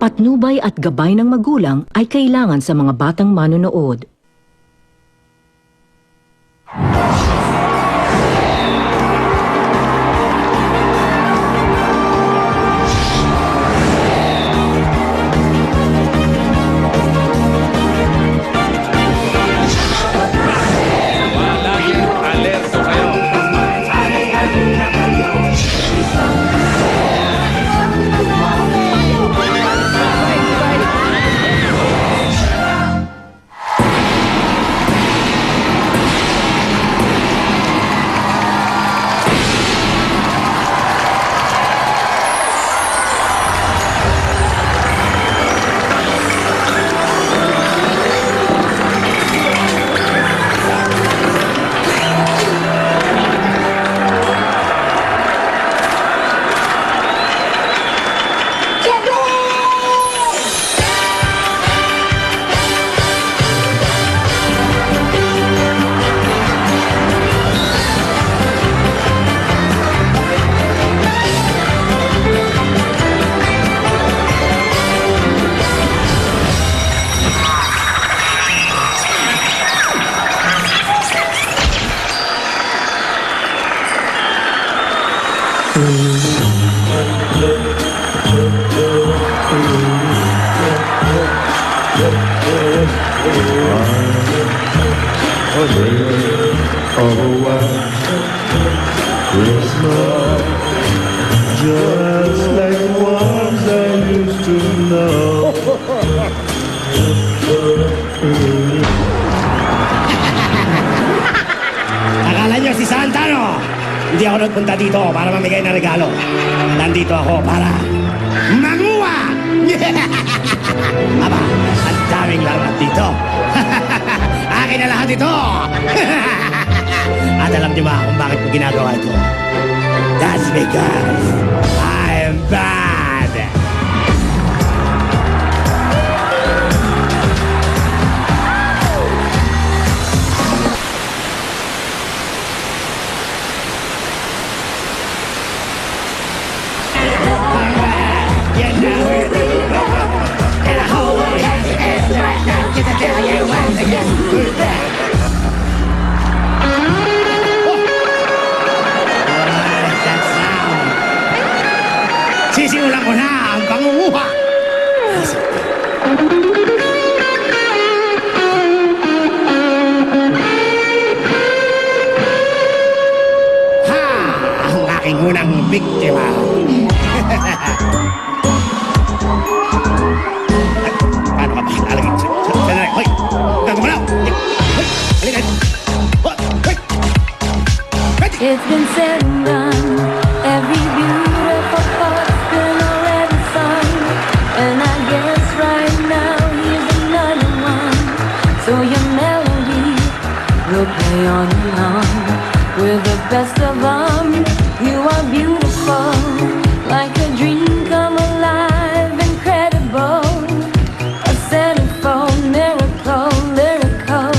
Patnubay at gabay ng magulang ay kailangan sa mga batang manonood. Laging alerto kayo. Just like the ones I used to know. Akala niyo si Santa, no? Hindi ako nagpunta dito para mamigay ng regalo. Nandito ako para manguha! Aba, ang daming laruan dito. Akin na lahat ito! At alam niyo ba kung bakit ko ginagawa ito? That's because I'm bad! Sisimulan ko na ang pangunguha! Ha! Ang aking unang biktima! Paano ka ba ilalagay? Sandali! Hoy! Nagumalaw! Hoy! Halika! Hoy! Hoy! It's been said and done. Every beautiful thought's been already sung. And I guess right now here's another one. So your melody will play on and on. With the best of them, you are beautiful. Like a dream come alive, incredible. A centerfold miracle, lyrical.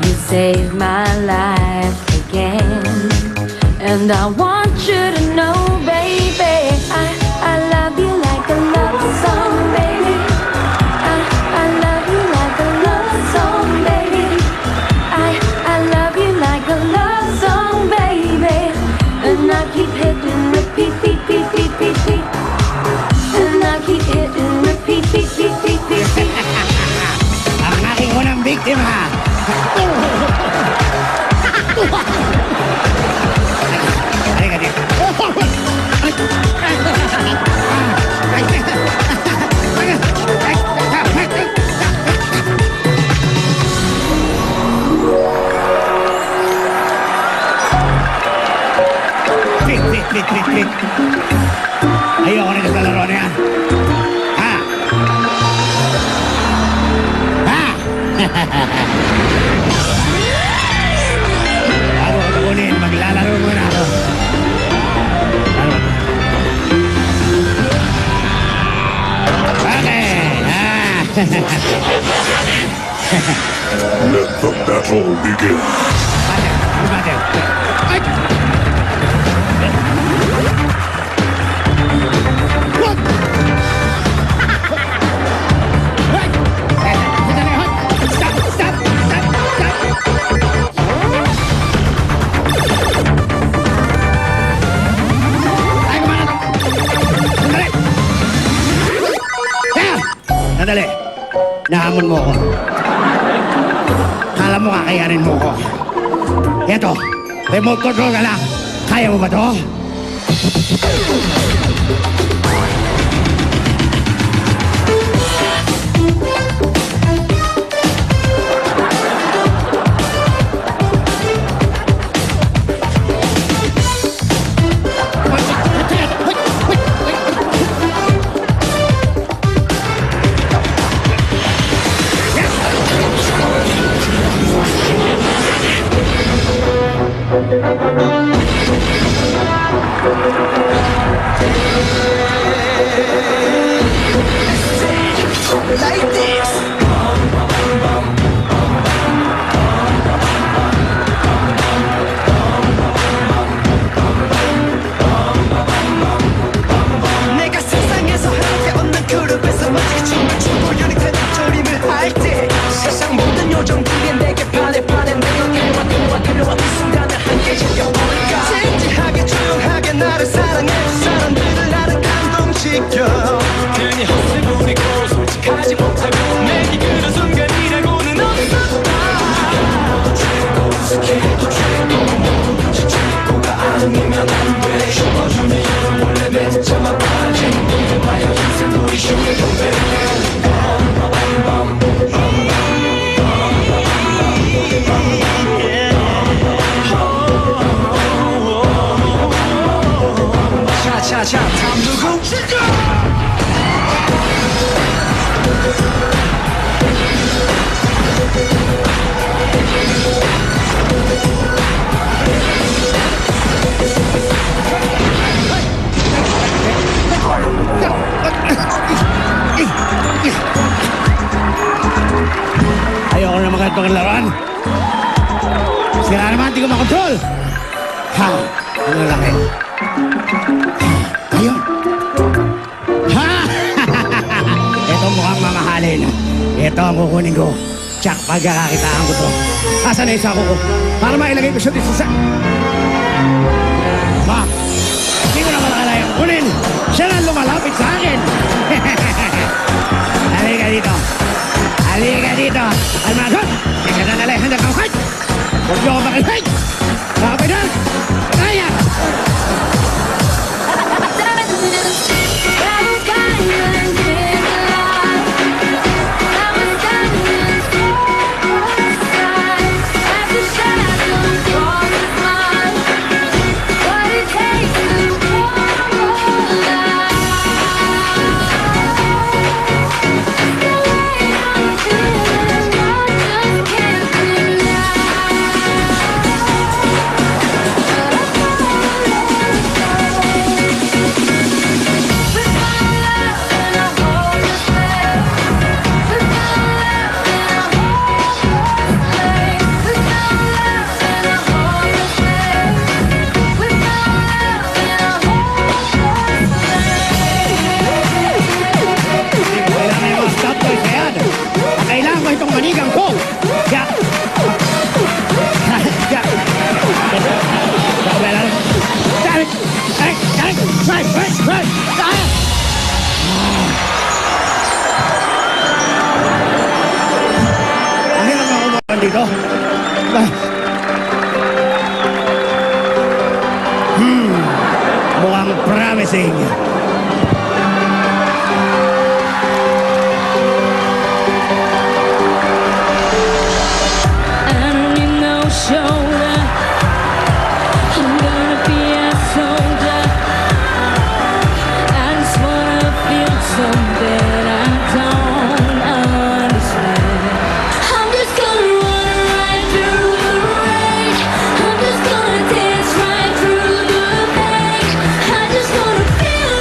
You saved my life again. And I want you to know, baby, I love you like a love song, baby. I love you like a love song, baby. I love you like a love song, baby. And I keep hitting repeat, beat, beat, beat, beat, beat. And I keep hitting repeat, beat, beat, beat, beat, beat. Ang aking unang biktima! Halika dito. Pit. Ayoko rin sa laro na yan. Ha? Ha? Bago ko takunin, maglalaro muna ako. Okay. Let the battle begin. Battle. Ay! What? Sandali. Nahamon mo ako. Kala mo kakayanin mo ako. Eto, remote control ka lang. Kaya mo ba to? 내가 세상에서 함께 없는 그룹에서 마치 정말 충분히 되는 조림을 할 때 세상 모든 요정들이 내게 반해 내가 그려와 그 순간을 함께 즐겨볼까 진지하게 조용하게 나를 사랑해준 사람들을 나는 감동시켜 괜히 헛을 부리고 솔직하지 못하고 내게 그런 순간이라고는 없었다 최고 스케일도 최고 모두 최고가 아니면 안돼 슈퍼주니어 원래 맺자마 빠진 마야 인생 놀이 쇼에 동배 차차차 탐누구 Ayoko na magandang laruan. Sira naman, di ko makontrol. Ha? Ano laki? Ayun. Ha? Ito mukhang mamahalin. Ito ang kukunin ko. Tsak, pagkakakitaan ko to. Asan na yung sako ko? Para mailagay ko siya dito sa... Ma, hindi ko na malakalayo. Kunin! Siya na lumalapit sa akin. Halika dito. Halika dito. Almasot! Teka na dali. Handa ka. Huwag niyo ako makilay. Kapit na. Kaya! Dito. Mukhang promising. I don't need no shoulder. I'm gonna be a soldier. I just wanna feel something I don't understand. I'm just gonna run right through the rain. I'm just gonna dance right through the pain. I just wanna feel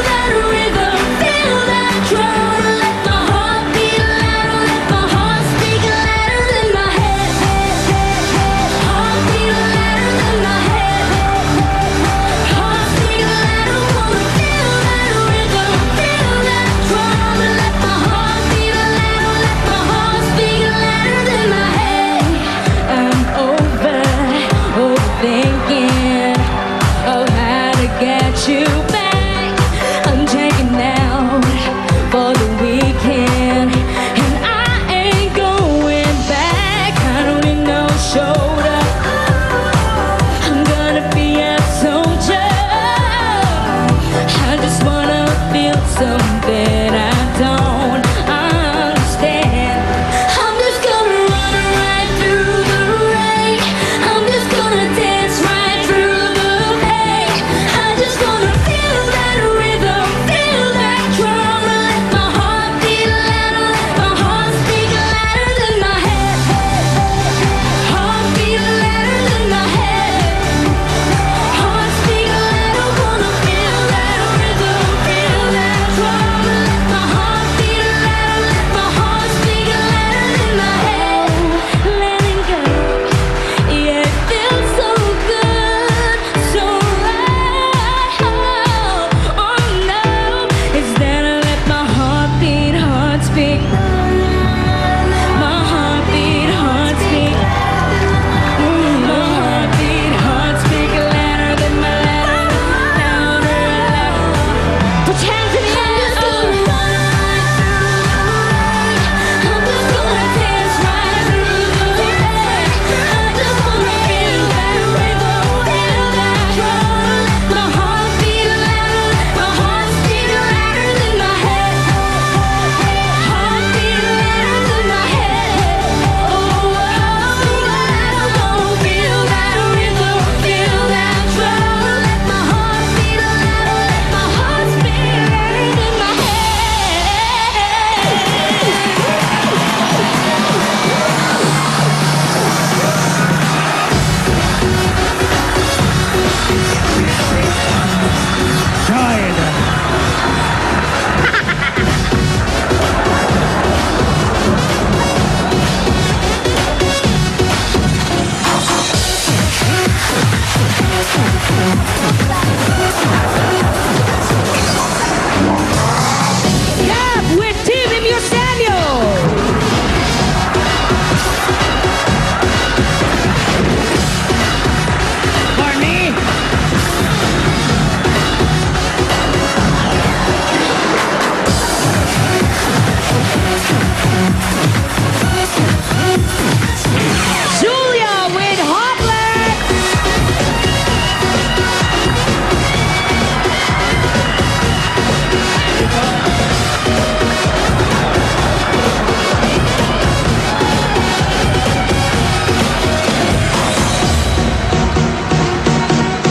Julia with Hoplet.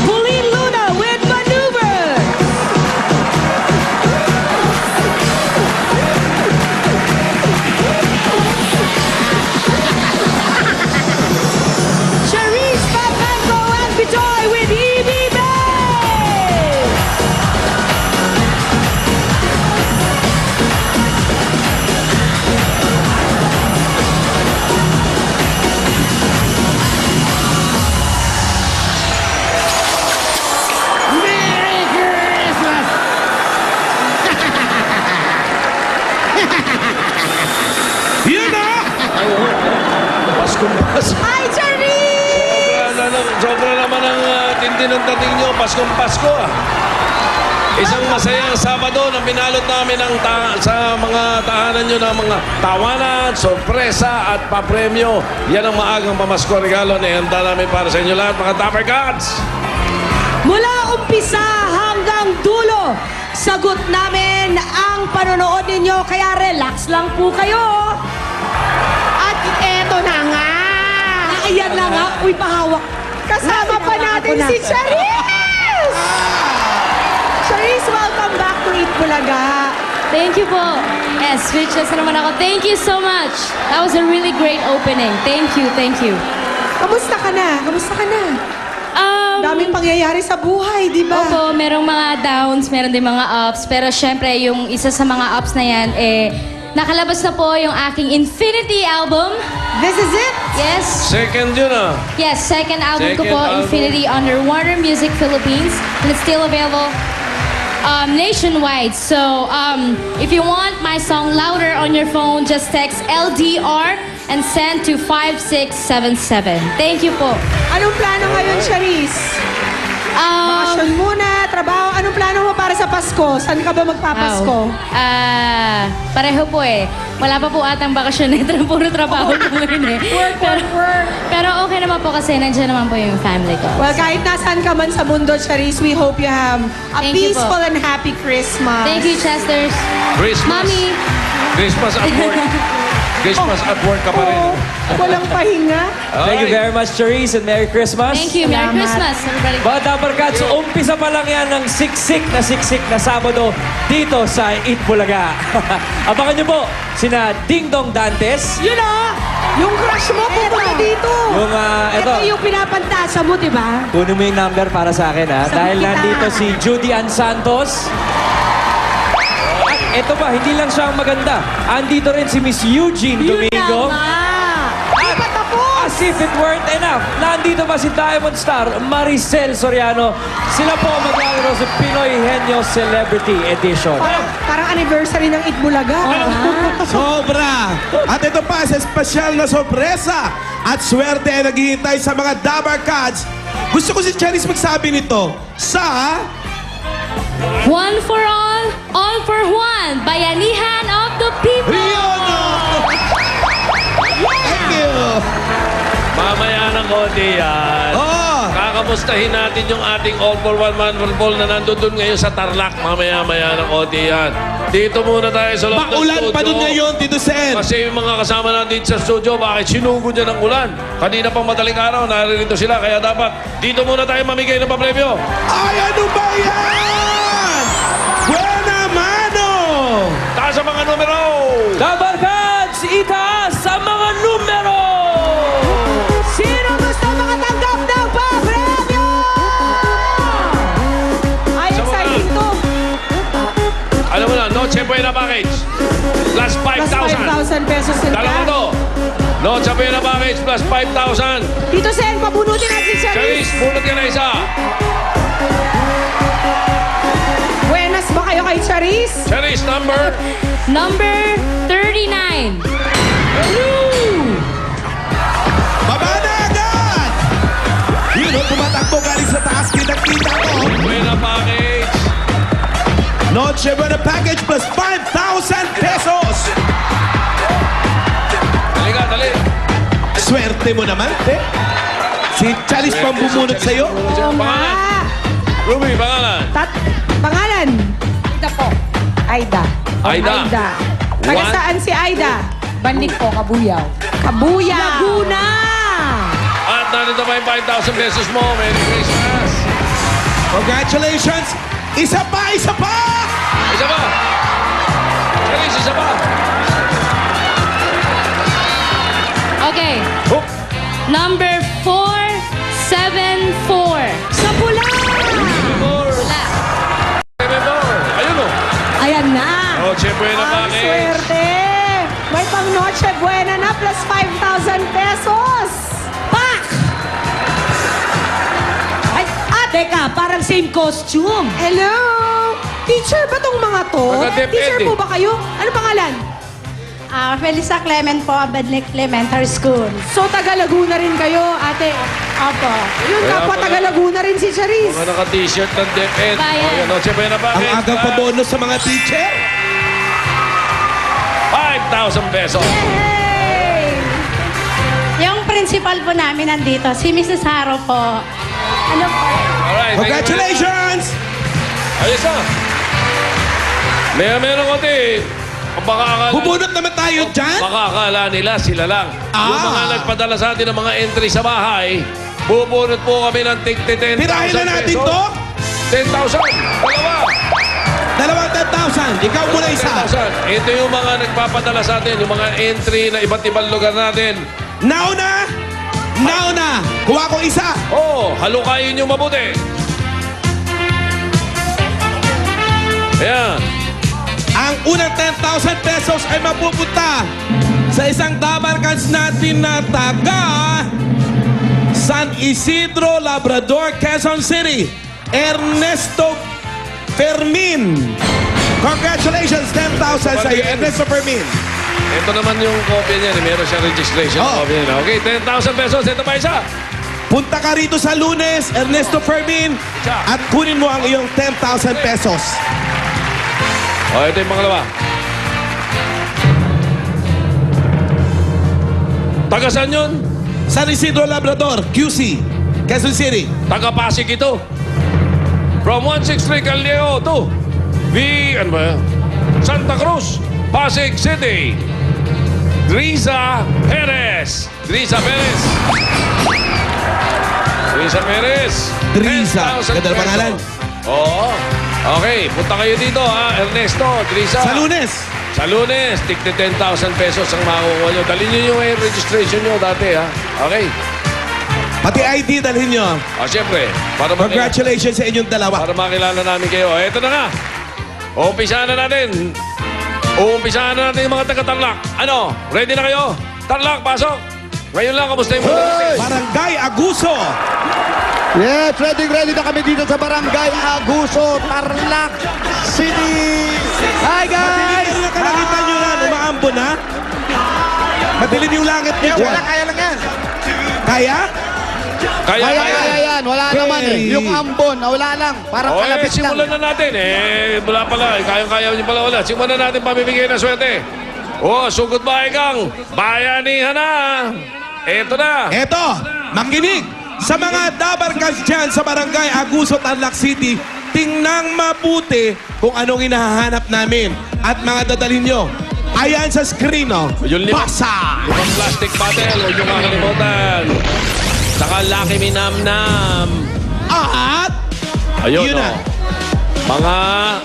Pauline Luna with Maneuver. Charisse Papenko and Bitoy with E.B. Bay. Merry Christmas! Yun na! Paskong Pasko. Hi, Charisse! Sobra naman ang tindi ng dating nyo. Paskong Pasko ah. Isang masayang Sabado na binalot namin sa mga tahanan nyo ng mga tawanan, sorpresa at papremyo. Yan ang maagang pamasko regalo na ihanda namin para sa inyo lahat, mga Dapper Gods. Mula umpisa hanggang dulo, sagot namin ang panonood ninyo, kaya relax lang po kayo. At eto na nga. Ayan na nga. Uy, pahawak. Kasama pa natin si Charisse! Charisse, welcome back to Eat Bulaga. Thank you po. Yes, speechless na naman ako. Thank you so much. That was a really great opening. Thank you, thank you. Kamusta ka na? Kamusta ka na? Daming pangyayari sa buhay, di ba? Opo, merong mga downs, meron din mga ups. Pero syempre, yung isa sa mga ups na yan, nakalabas na po yung aking Infinity album. This is it? Yes. Second yun ah. Yes, second album ko Second po, album. Infinity, under Warner Music Philippines. And it's still available nationwide. So, if you want my song louder on your phone, just text LDR and send to 5677. Thank you po. Anong plano ngayon, Charisse? Bakasyon muna, trabaho. Anong plano mo para sa Pasko? Saan ka ba magpapasko? Pareho po eh. Wala pa po atang bakasyon nito. Puro trabaho po ngayon eh. Work. Pero okay naman po kasi nandiyan naman po yung family ko. Well, kahit nasaan ka man sa mundo, Charisse, we hope you have a Thank you po. peaceful and happy Christmas. Thank you, Chesters. Christmas. Mommy. Christmas at work. Christmas at work ka pa rin. Oo, walang pahinga. Thank you very much, Charisse, and Merry Christmas. Thank you. Merry Salamat. Christmas, everybody. Mga Dapper Cats, umpisa pa lang yan ng siksik na Sabado dito sa Eat Bulaga. Abangan nyo po sina Ding Dong Dantes, Yun o! Yung crush mo, pupunta dito. yung Ito yung pinapantasa mo, di ba? kunin mo yung number para sa akin ha. Sabi Dahil kita. nandito si Judy Ann Santos. At ito pa, hindi lang siya ang maganda. Andito rin si Miss Eugene Domingo. Yun na nga. Di pa tapos. As if it weren't enough, nandito pa si Diamond Star Maricel Soriano. Sila po ang maglalaro sa Pinoy Henyo Celebrity Edition. Parang anniversary ng Itbulaga. Sobra! At ito pa sa espesyal na sorpresa at swerte ay naghihintay sa mga Dabar Cats. Gusto ko si Charisse magsabi nito sa... One for all for one. Bayanihan of the people. Yun! Thank you! Mamaya ng konti yan. Oh! Kakamustahin natin yung ating All for One Man for All na nandun ngayon sa Tarlac. Mamaya ng konti yan. Dito muna tayo sa loob ng Makulan studio. pa dun ngayon, Tito Sen. Kasi yung mga kasama natin sa studio, bakit sinugod niya ng ulan? Kanina pang madaling araw, naririto sila. Kaya dapat dito muna tayo mamigay ng papremyo. Ay, ano ba yan? Buena mano! Taas ang mga numero! Dapper Cats, itaas ang mga numero! Sino gusto makatanggap ng papremyo? Ay, exciting to. Alam mo na, Noche Buena Package. Plus Plus 5,000. 5,000 pesos din Dalawa ka. to. Noche Buena Package plus 5,000. Tito Sen, pabunutin natin si Charisse. Charisse, bunot ka na isa. Buenas ba kayo kay Charisse? Charisse, number. Number 39. Baba na agad! Yun, oh, tumatakbo galing sa taas. Kita-kita ko. Buena Package. Noche Buena Package plus 5,000 pesos. Swerte mo naman, te. Si Charis pang bumunot sa'yo. Oo nga. Ruby, pangalan. Pangalan? Aida po. Aida. Aida. Taga One. saan si Aida? Banlik po, Kabuyaw. Kabuya. Laguna. At nandito pa yung 5,000 pesos mo. Merry Christmas. Congratulations! Isa pa! Isa pa! Charis, isa pa. Okay. Oh, Number 474. Sa pula. more. 7 more. Ayun o. Ayan na. Noche Buena Ang package. swerte. May pang Noche Buena na plus 5,000 pesos. Pak! Ay, teka, parang same costume. Hello? Teacher ba tong mga to? Magka-DepEd Teacher eh. po ba kayo? Ano pangalan? Felisa Clement po, Banlik Elementary School. So, taga Laguna rin kayo, ate. Opo. Yun, Kaya kapwa pala. taga Laguna rin si Charis. Mga naka-t-shirt ng DepEd. Bayan. Okay, Noche Buena Ang package. agang pabonus sa mga teacher. 5,000 pesos. Hey! Yung principal po namin nandito, si Mrs. Haro po. Ano po? Alright. Congratulations! Ayos na. Meron konti. Baka akala, Bubunot naman tayo dyan. baka akala nila sila lang. Yung Ah. mga nagpadala sa atin ng mga entry sa bahay, bubunot po kami ng tigti 10,000 Tirahin na natin pesos. to. 10,000. Dalawa. Dalawang 10,000. Ikaw muna isa. 10,000. Ito yung mga nagpapadala sa atin, yung mga entry na iba't ibang lugar natin. Nauna! Nauna! Kuha ko isa. Oh, halukayin yung mabuti. Ayan. Ang unang 10,000 pesos ay mapupunta sa isang Dabarkans natin na taga San Isidro, Labrador, Quezon City. Ernesto Fermin. Congratulations, 10,000 sa iyo, Ernesto Fermin. Ito naman yung kopya niya. Meron siya registration. Oh. Kopya niya. Okay, 10,000 pesos. Ito pa isa. Punta ka rito sa Lunes, Ernesto Fermin, at kunin mo ang iyong 10,000 pesos. Oh, ito yung pangalawa. Taga saan yun? San Isidro, Labrador, QC, Quezon City. Taga Pasig ito. From 163 Caldeo to ano ba? Santa Cruz, Pasig City. Driza Perez. Driza Perez. Driza Perez. Driza. 10,000 Ganda ng pangalan. Oo. Okay, punta kayo dito ha, Ernesto, Driza. Sa Lunes. Sa Lunes, tigti 10,000 pesos ang makukuha nyo. Dalhin nyo yung registration nyo dati ha. Okay. Pati ID dalhin nyo. Siyempre, para Congratulations sa inyong dalawa. para makilala namin kayo. Eto na nga. Uumpisahan na natin. Uumpisahan na natin yung mga taga-Tarlac. Ano? Ready na kayo? Tarlac, pasok! Ngayon lang, kamusta yung mga Barangay Aguso. Yes, ready na kami dito sa Barangay Aguso, Tarlac City. Hi guys! Madilim na nakita nyo na, umaambon ha? Madilim yung langit niya. Kaya lang yan. Kaya? Kaya yan. Wala Okay. naman eh. Yung ambon, wala lang. Parang Okay, kalapit lang. simulan na natin. Wala pala. Kayang-kaya niyo pala wala. Simulan na natin pamimigay ng swerte. Sugod ba kang bayanihan na? Eto na. Eto, makinig sa mga Dabarkans dyan sa Barangay Aguso, Tarlac City. Tingnan mabuti kung anong hinahanap namin at mga dadalhin nyo. Ayan sa screen, oh. Yung lima. Basa! Yung plastic bottle. Huwag yung kakalimutan. Saka Lucky Me Nam Nam. At, Ayun, yun na. Mga,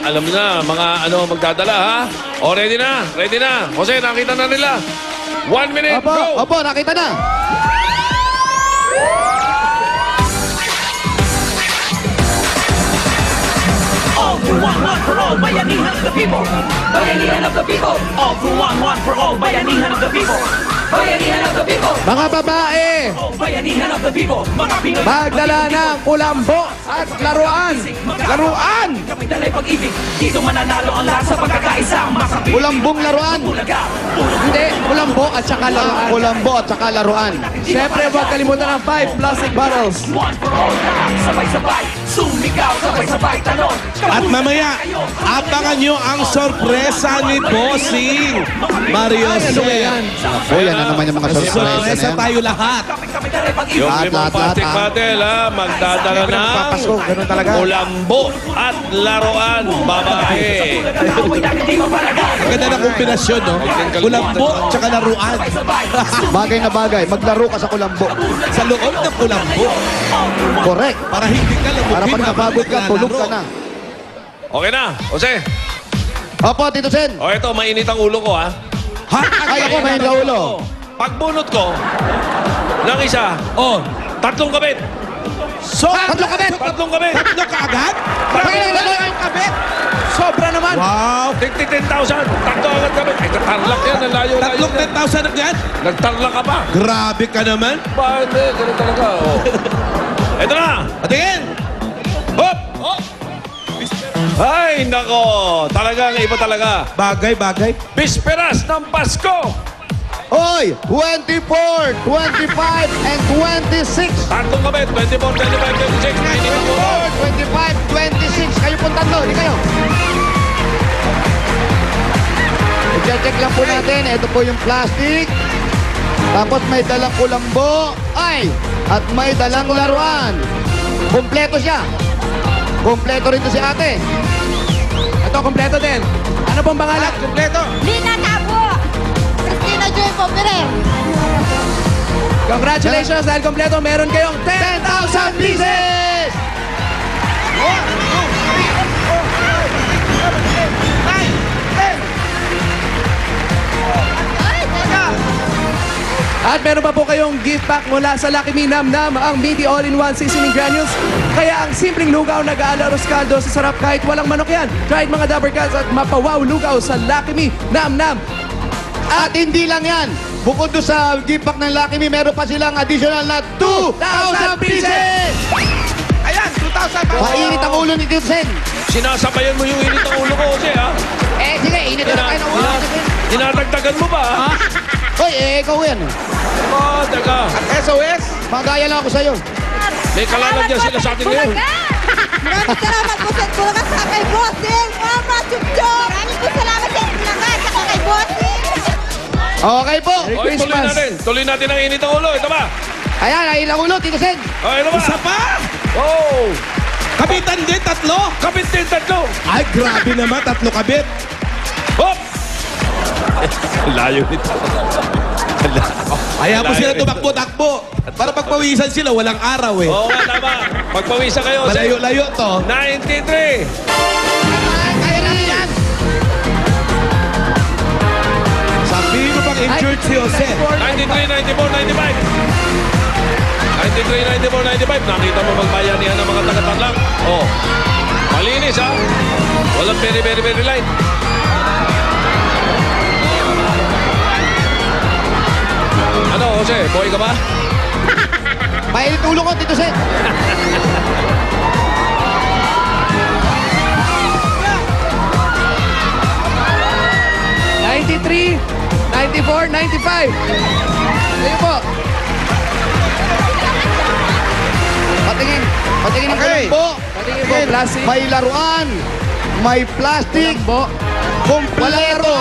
alam na, mga magdadala, ha? Ready na? Ready na? Jose, nakita na nila. 1 minute, go! Opo, nakita na. All for one for all, bayanihan of the people. Bayanihan of the people. All for one for all, bayanihan of the people. Bayanihan of the people. Mga babae, All bayanihan of the people. Mga Pinoy. magdala ng kulambo at laruan. Laruan! Kapitalay pag-ibig. Dito mananalo ang lahat sa pagkakaisa. Makapit. Kulambong laruan. Bulaga. Hindi, kulambo at saka laruan. Kulambo at saka laruan. Siyempre, huwag kalimutan ng 5 plastic bottles. One for all, lahat sabay-sabay. Sumigaw, sabay-sabay talon. At mamaya, abangan nyo ang sorpresa ni Bossing. Mario Ay, ano ba Jose. yan? O, yan na naman yung mga sorpresa na Sorpresa yan. tayo lahat. Yung Lahat, limang lahat, plastic lahat, bottle, ha, magdadala ng Papasko, ganun talaga. ulambo at laruan, babae. Ang ganda ng kombinasyon, no? Kulambo, tsaka laruan. Bagay na bagay. Maglaro ka sa kulambo. Sa loob ng kulambo. Correct. Para hindi ka lamutin. Para pag habang napagod ka, tulog ka naglalaro. na. Okay na, Jose. Opo, Tito Sen. O ito, mainit ang ulo ko, ha? Ha? Ay, ako, may ulo. Pagbunot ko ng isa, Oh. tatlong kabit. So, Tatlo kabit. Tatlong kabit. Tatlo ka agad? Tatlo kabit. Sobra naman. Wow. Tigtig 10,000. Tatlo agad kabit. Ay, tatarlak yan. Ang layo-layo. Tatlong yan. 10,000 agad? Nagtarlak ka pa. Grabe ka naman. Ba, hindi. Ganun talaga. Oh. Ito na. Patingin. Hop! Ay, nako. Talagang iba talaga. Bagay, bagay. Bisperas ng Pasko. Oy, 24, 25, and 26. Tatlong kabit. 24, 25, 26. Mainit ang ulo. 25, 26. Kayo po tatlo, di kayo. I-check lang po natin. Ito po yung plastic. Tapos may dalang kulambo. Ay! At may dalang laruan. Kompleto siya. Kompleto rin to si ate. Ito, kompleto din. Ano pong pangalan? Kompleto. Lina Tabo! Christina Joy Popere! Congratulations dahil kompleto. Meron kayong 10,000 pieces! At meron pa po kayong gift pack mula sa Lucky Me Nam Nam, ang Meaty All-in-One Seasoning Granules. Kaya ang simpleng lugaw na gaalaros kaldo sa sarap kahit walang manok yan. Kahit mga Dabber Cats at mapawaw lugaw sa Lucky Me Nam Nam. At hindi lang yan. Bukod doon sa gift pack ng Lucky Me, meron pa silang additional na 2,000 pieces! Ayan, 2,000 pa. Painit ang ulo ni Tito Sen. Sinasabayan mo yung init ng ulo ko, Jose, ha? Eh, sige, init na kayo ng ulo. Dinadagdagan mo ba, ha? Hoy, ikaw yan. Oh, teka. SOS. Magaya lang ako sa'yo. May kalalagyan sila sa atin ngayon. Maraming salamat po sa Bulaga sa kay Bossing! Mama Chupchop! Maraming po salamat sa Bulaga sa kay Bossing! Okay po. Okay, tuloy natin. Tuloy natin ang init ng ulo. Ito ba? Ayan, ayun ang ulo, Tito Sen. Oh, ito ba? Isa pa. Oh! Kabitan din, tatlo. Kapit din, tatlo. Ay, grabe naman, tatlo kabit. Hop! Layo nito. Kaya po sila tumakbo-takbo. Para pagpawisan sila, walang araw eh. Oo nga, tama. Pagpawisa kayo, Jose. Malayo-layo to. 93. Kaya namin yan. Sabihin mo pang injured si Jose. 93, 94, 95. 93, 94, 95. Nakita mo magbayanihan ng mga taga-Tarlac. Oh. Malinis, ha? Walang very, very, very light. Ano, Jose? Boy ka ba? Mainit ulo ko, Tito Sen. $93, $94, $95. Ayun po. Patingin. Patingin ng Okay. kulambo. Patingin po, plastic. May laruan. May plastic. Kulambo. Kompleto.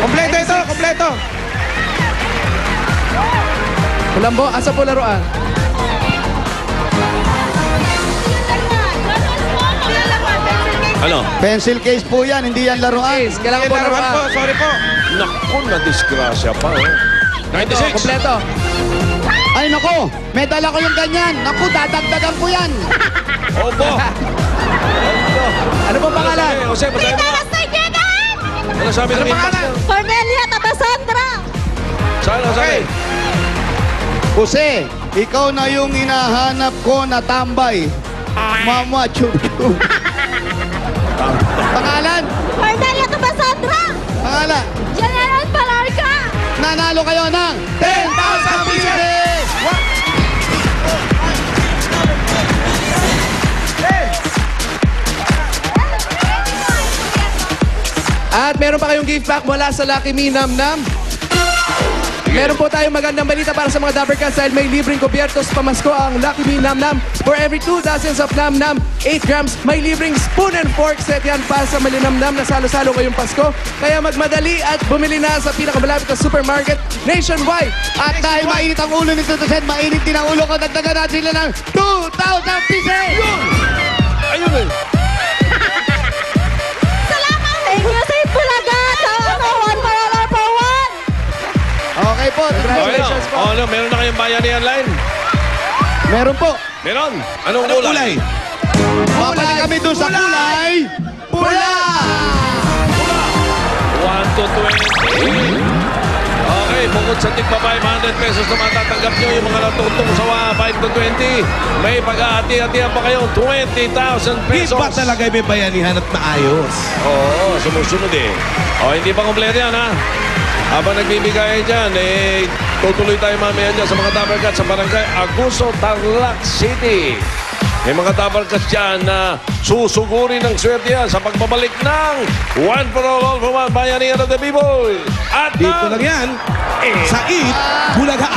Kompleto ito, kompleto. Kulambo, asa po laruan? Ano? Pencil case po yan, hindi yan laruan. Please, kailangan po Laruan po, laruan. sorry po. Naku, na-disgrasya pa, oh. 96. Kompleto. Ay nako, may dala ko yung ganyan. Naku, dadagdagan ko yan. Opo. Ano po pangalan? Jose, basahin mo nga. Ano sabi ng impact niya? Cornelia Tatasandra! Saan, sabi? Jose, ikaw na yung hinahanap ko na tambay. Mama Chup-Chup. Pangalan? Cornelia Tatasandra! Pangalan? General Palarca! Nanalo kayo ng 10,000 pieces! At meron pa kayong gift pack mula sa Lucky Me Nam Nam. Meron po tayong magandang balita para sa mga Dabber Cats dahil may libreng kubyertos pamasko ang Lucky Me Nam Nam. For every 2 dozens of Nam Nam, 8 grams, may libreng spoon and fork set yan para sa malinamnam na salo-salo ngayong Pasko. Kaya magmadali at bumili na sa pinakamalapit na supermarket nationwide. At dahil mainit ang ulo ni Tito Sen, mainit din ang ulo ko, dagdagan natin sila ng 2,000 pieces! Ayun eh. Salamat sa inyo sa Itbulaga. Sa one for all, all for one. Okay po, Congratulations po. Ano, meron na kayong bayanihan line? meron po. Meron. Anong Anong kulay? kulay? Babalik kami doon sa kulay pula! 1 to 20. Okay, bukod sa tigpa 500 pesos na matatanggap nyo yung mga natutong sa 5 to 20, may pag-aati-atihan pa kayo 20,000 pesos. Iba talaga may bayanihan at maayos. Oo, sumusunod eh. O, hindi pa kompleto yan ha. Habang nagbibigay dyan, tutuloy tayo mamaya dyan sa mga Dabber Cats sa Barangay Aguso, Tarlac City. May mga Dabber Cats dyan na susugurin ng swerte yan sa pagbabalik ng One for All for One, Bayanihan of the People. At Dito lang yan. Sa Itbulaga.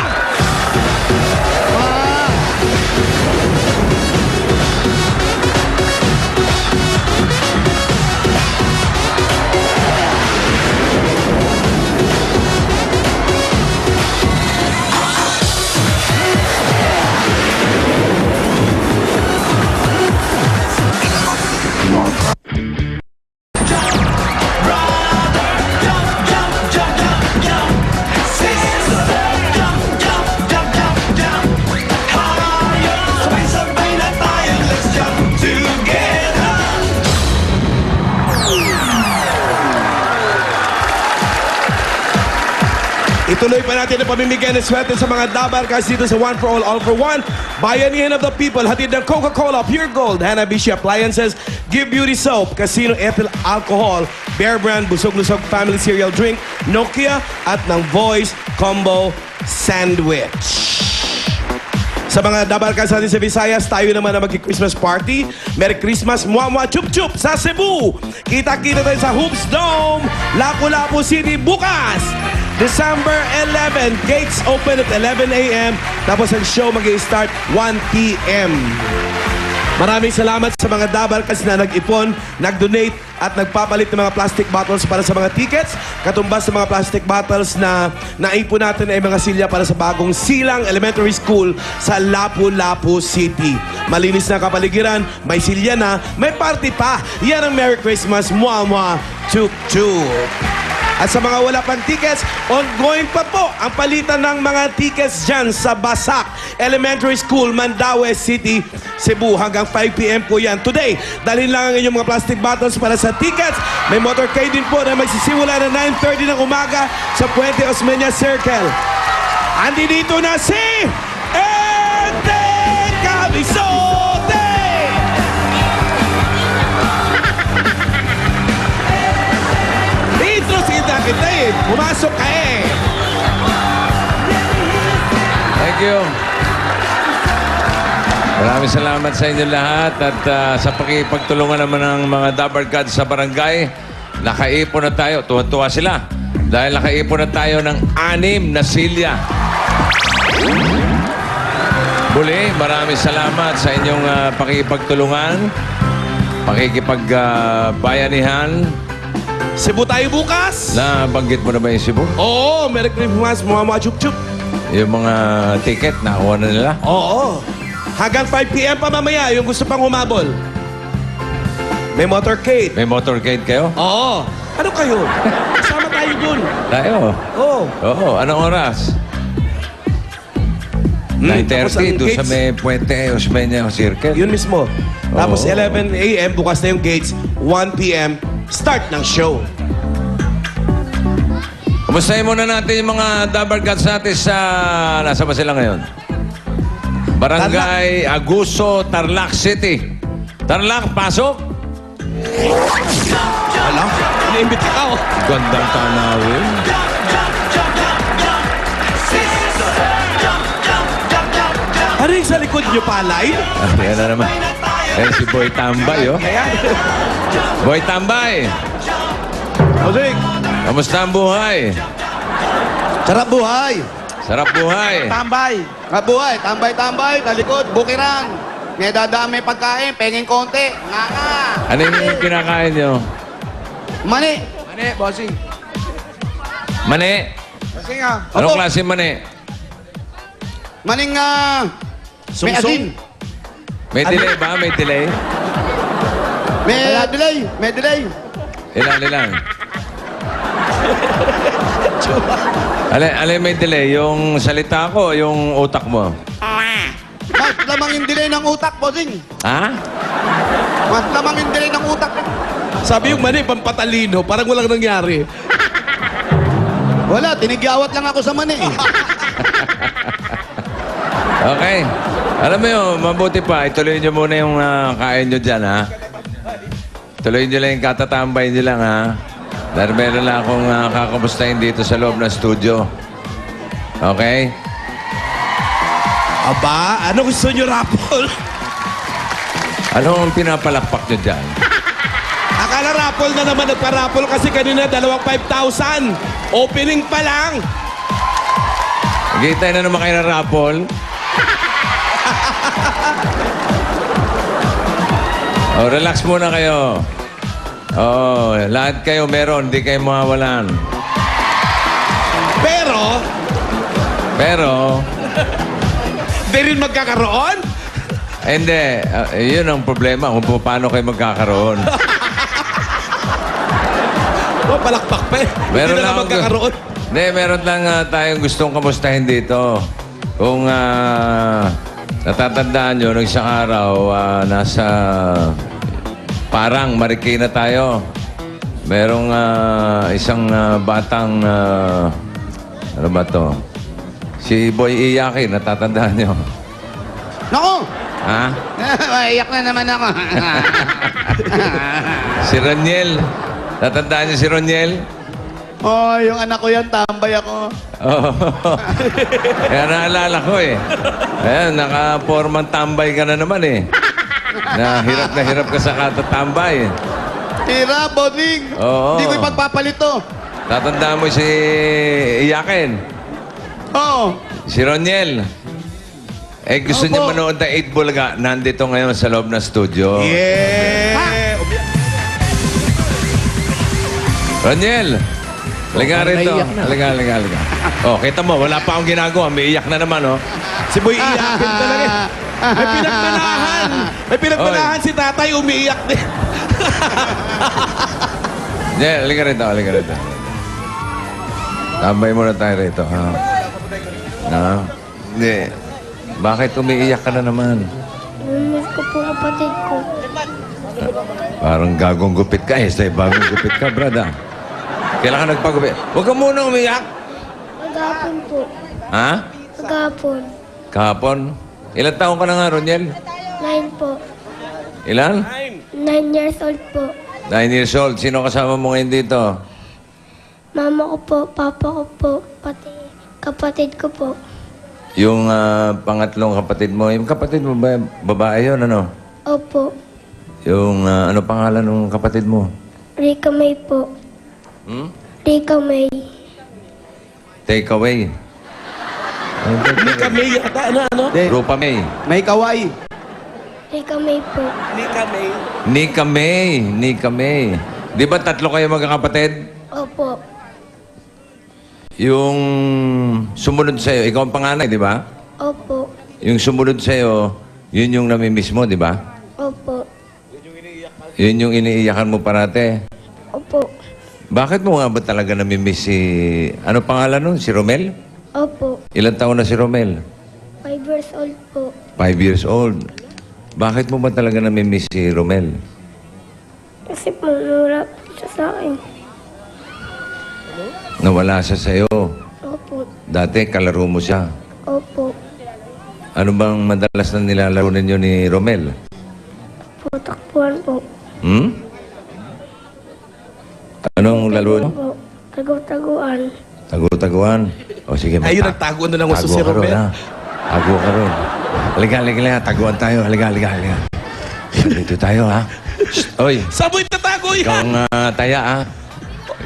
Ituloy pa natin ang pamimigay ng swerte sa mga Dabber Cats dito sa One for All for One. Bayanihan of the People, hatid ng Coca-Cola, Pure Gold, Hanabishi Appliances, Give Beauty Soap, Casino Ethyl Alcohol, Bear Brand, Busog-Lusog Family Cereal Drink, Nokia, at ng Voice Combo Sandwich. Sa mga Dabber Cats natin sa Visayas, tayo naman na mag-Christmas party. Merry Christmas, Mwah Chup Chup sa Cebu. Kita-kita tayo sa Hoops Dome, Lapu-Lapu City bukas. December 11, gates open at 11 a.m. Tapos ang show mag-i-start 1 p.m. Maraming salamat sa mga Dabber Cats na nag-ipon, nag-donate at nagpapalit ng mga plastic bottles para sa mga tickets. Katumbas sa mga plastic bottles na naipon natin ay mga silya para sa bagong Silang Elementary School sa Lapu-Lapu City. Malinis na kapaligiran, may silya na, may party pa. Yan ang Merry Christmas, Mwah Chup Chup. At sa mga wala pang tickets, ongoing pa po ang palitan ng mga tickets dyan sa Basak Elementary School, Mandaue City, Cebu. Hanggang 5 p.m. po yan. Today, dalhin lang ang inyong mga plastic bottles para sa tickets. May motorcade din po na magsisimula na 9:30 ng umaga sa Puente Osmeña Circle. Andi dito na si Ente Cabizote! Dito kita eh. Pumasok ka eh. Thank you. Maraming salamat sa inyo lahat at sa pakipagtulungan naman ng mga Dabber Cats sa barangay. Nakaipon na tayo. Tuwa-tuwa sila. Dahil nakaipon na tayo ng 6 na silya. Muli, maraming salamat sa inyong pakipagtulungan, pakikipagbayanihan. Cebu tayo bukas. Nabanggit mo na ba yung Cebu? Oo, Merry Christmas, Mwah Chup Chup. Yung mga ticket, nakuha na nila? Oo. Hanggang 5 p.m. pa mamaya, yung gusto pang humabol. May motorcade. May motorcade kayo? Oo. Ano kayo? Kasama tayo dun. Tayo? Oo. Oo. Anong oras? Tapos ang 9:30 doon sa gates, may Puente Osmeña Circle. Yun mismo. Tapos Oo. 11 a.m. bukas na yung gates. 1 p.m. start ng show. Kumustahin muna natin yung mga Dabber Cats natin sa... Nasa ba sila ngayon? Barangay Aguso, Tarlac City. Tarlac, pasok! Alam, iniimbit ka oh. Gandang tanawin. Ano yung sa likod nyo palay? Ayan na naman. Eh, si Boy Tambay, oh. Ayan. Boy Tambay! Osing, Kamusta ang buhay? Sarap buhay. Sarap buhay. Tambay. Sarap buhay. Tambay-tambay, talikod, bukiran. May dadami pagkain, penging konti. Nga. Ano yung kinakain nyo? Mani. Mani, bossing. Mani. Bossing ah. Anong Opo. klase mani? Maning may asin. May delay ba? May delay? May delay. Ilan? Alin may delay? Yung salita ko o yung utak mo? Mas lamang yung delay ng utak, bossing. Ha? Mas lamang yung delay ng utak. Sabi yung mani, pampatalino. Parang walang nangyari. Wala, tinigyawat lang ako sa mani eh. Okay. Alam mo yun, mabuti pa. Ituloy nyo muna yung kain nyo dyan, ha? Tuloy nyo lang yung katatambay nyo lang, ha? Dahil meron lang akong kakamustahin dito sa loob ng studio. Okay? Aba, ano gusto nyo, Rapol? Ano ang pinapalakpak nyo dyan? Akala Rapol na naman nagpa-Rapol kasi kanina 5,000. Opening pa lang. Nagkitay na naman kayo ng rapol. Oh, relax muna kayo. Oh, lahat kayo meron, hindi kayo mawawalan. Pero, Di rin magkakaroon? hindi. Yun ang problema kung paano kayo magkakaroon. Oh, palakpak pa eh. Meron Hindi na lang magkakaroon. Hindi, meron lang tayong gustong kamustahin dito. Kung natatandaan nyo, nung isang araw, nasa parang Marikina tayo. Merong isang batang, ano ba to? Si Boy Iyaki, natatandaan nyo. Naku! Ha? Maiyak na naman ako. Si Roniel. Tatandaan niyo si Roniel? Oh, yung anak ko yan, tambay ako. Oo. Kaya naalala ko eh. Ayan, naka-forman tambay ka na naman eh. Na hirap ka sa katatambay. Tira, boning. Oo. Hindi ko ipagpapalit to. Tatandaan mo si Iyakin. Oo. Si Roniel. Eh, gusto Opo. niyo manood ng 8 Bulaga. Nandito ngayon sa loob ng studio. Yeah! Roniel! Halika rito. Halika. Oh, kita mo, wala pa akong ginagawa. May iyak na naman, oh. Si Boy iyakin talaga. May pinagmanahan. May pinagmanahan si tatay, umiiyak din. Halika rito. Tambay muna tayo rito, ha? Hindi. Bakit umiiyak ka na naman? Namiss ko po kapatid ko. Parang gagong gupit ka eh. Bagong gupit ka, brada. Kailan ka nagpagupit? Huwag ka muna umiyak. Magapon po. Ha? Magapon. Kahapon? Ilan taong ka na nga, Roniel? 9 po. Ilan? 9 years old po. 9 years old. Sino kasama mo ngayon dito? Mama ko po, papa ko po, pati kapatid ko po. Yung pangatlong kapatid mo. Yung kapatid mo ba? Babae yun, ano? Opo. Yung ano pangalan ng kapatid mo? Rika May po. Hmm? Rika May. Take away. Hindi kami yata, ano? Rupa May. May kaway. Rika May po. Nika May. Di ba tatlo kayo magkakapatid? Opo. Yung sumunod sa'yo, ikaw ang panganay, di ba? Opo. Yung sumunod sa'yo, yun yung namimiss mo, di ba? Opo. Yun yung iniiyakan mo parate. Opo. Bakit mo nga ba talaga namimiss si... Ano pangalan nun? Si Romel? Opo. Ilan taon na si Romel? 5 years old po. 5 years old. Bakit mo ba talaga namimiss si Romel? Kasi po, nura siya sa akin. Nawala siya sa'yo. Opo. Dati, kalaro mo siya. Opo. Ano bang madalas na nilalaro ninyo ni Romel? Po, takpuan po. Hmm? Anong laro nyo? Po. Tago-taguan. Tago-taguan. O sige, Ayun, nagtago na lang gusto si tago ka ron, Romel. ha? Tago ka ron. Halika. Taguan tayo. Halika. Dito tayo, ha? Shh, oy, Saan mo itatago ikaw yan? ang taya, ha?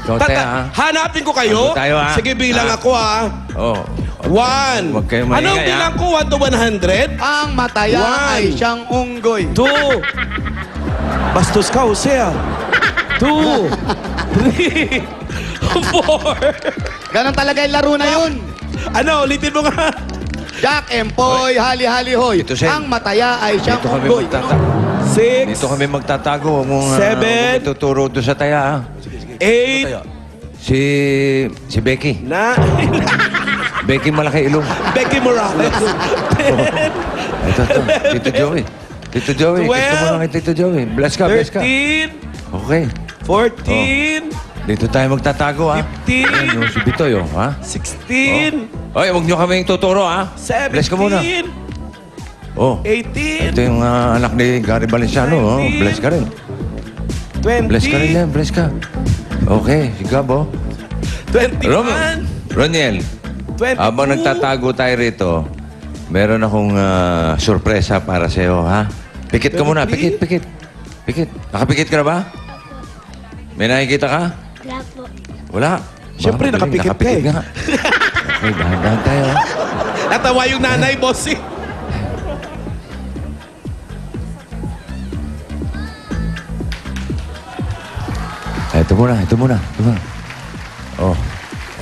Ikaw, Tea, ha? Hanapin ko kayo. Ano tayo, ha? Sige, bilang Ha? ako, ha. Oh. 1. Huwag kayong maingay, Anong ha? bilang ko? 1 to 100? Ang mataya One. ay siyang unggoy. 2. Bastos ka, Jose, ah. 2. 3. 4. Ganon talaga yung laro na yun. Ano, ulitin mo nga. Jack, Empoy, Hali-Hali, Hoy. Dito, Sen. Ang mataya ay siyang Dito kami unggoy. magtatago. 6. Dito kami magtatago. Huwag mong Seven. tuturo doon sa taya, ha? 8. Si Becky. 9. Becky malaki ilong. Becky Morales. 10. Ito. Tito Joey. Tito Joey. 12. Gusto mo lang kay Tito Joey. Bless ka, bless ka. 13. Okay. 14. Dito tayo magtatago, ha? 15. Ayan, si Bitoy, oh, ha? 16. Oy, huwag niyo kaming tuturo, ha? 17. Bless ka muna. Oh. 18. Ito yung anak ni Gary Valenciano, oh. Bless ka rin. 20. Bless ka rin yan, bless ka. Okay, si Gab, oh. 21. Roniel, 22. habang nagtatago tayo rito, meron akong sorpresa para sa'yo, ha? Pikit ka muna, pikit. Pikit. Nakapikit ka na ba? May nakikita ka? Wala po. Wala. Siyempre, Baka magaling, nakapikit ka eh. nga. Okay, dahan-dahan tayo, ha? Natawa yung nanay, bossing. Ito muna. Oh,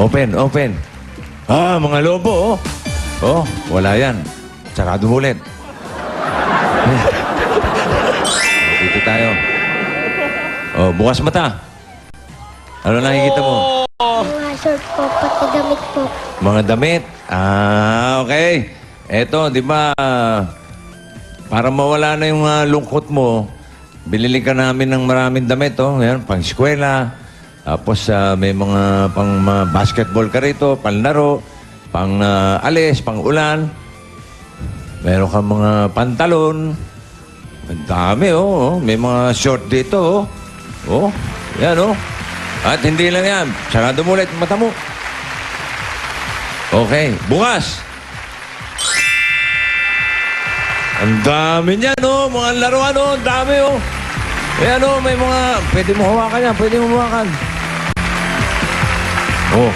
open. Ah, mga lobo, oh. Oh, wala yan. Tsaka dumulit. Dito tayo. Oh, bukas mata. Ano nakikita mo? Mga short po, pati damit po. Mga damit. Ah, okay. Eto, di ba, para mawala na yung lungkot mo, binili ka namin ng maraming damit, oh. Yan, pang eskwela. Tapos may mga pang basketball ka rito, panlaro, pang alis, pang ulan. Meron ka mga pantalon. Ang dami, oh. May mga short dito, oh. Oh, yan, oh. At hindi lang yan. Sarado mo ulit yung mata mo. Okay, bukas. Ang dami niyan, oh. Mga laruan, oh. Ang dami, oh. Ayan, oh. May mga... Pwede mo hawakan yan. Pwede mo hawakan. Oh.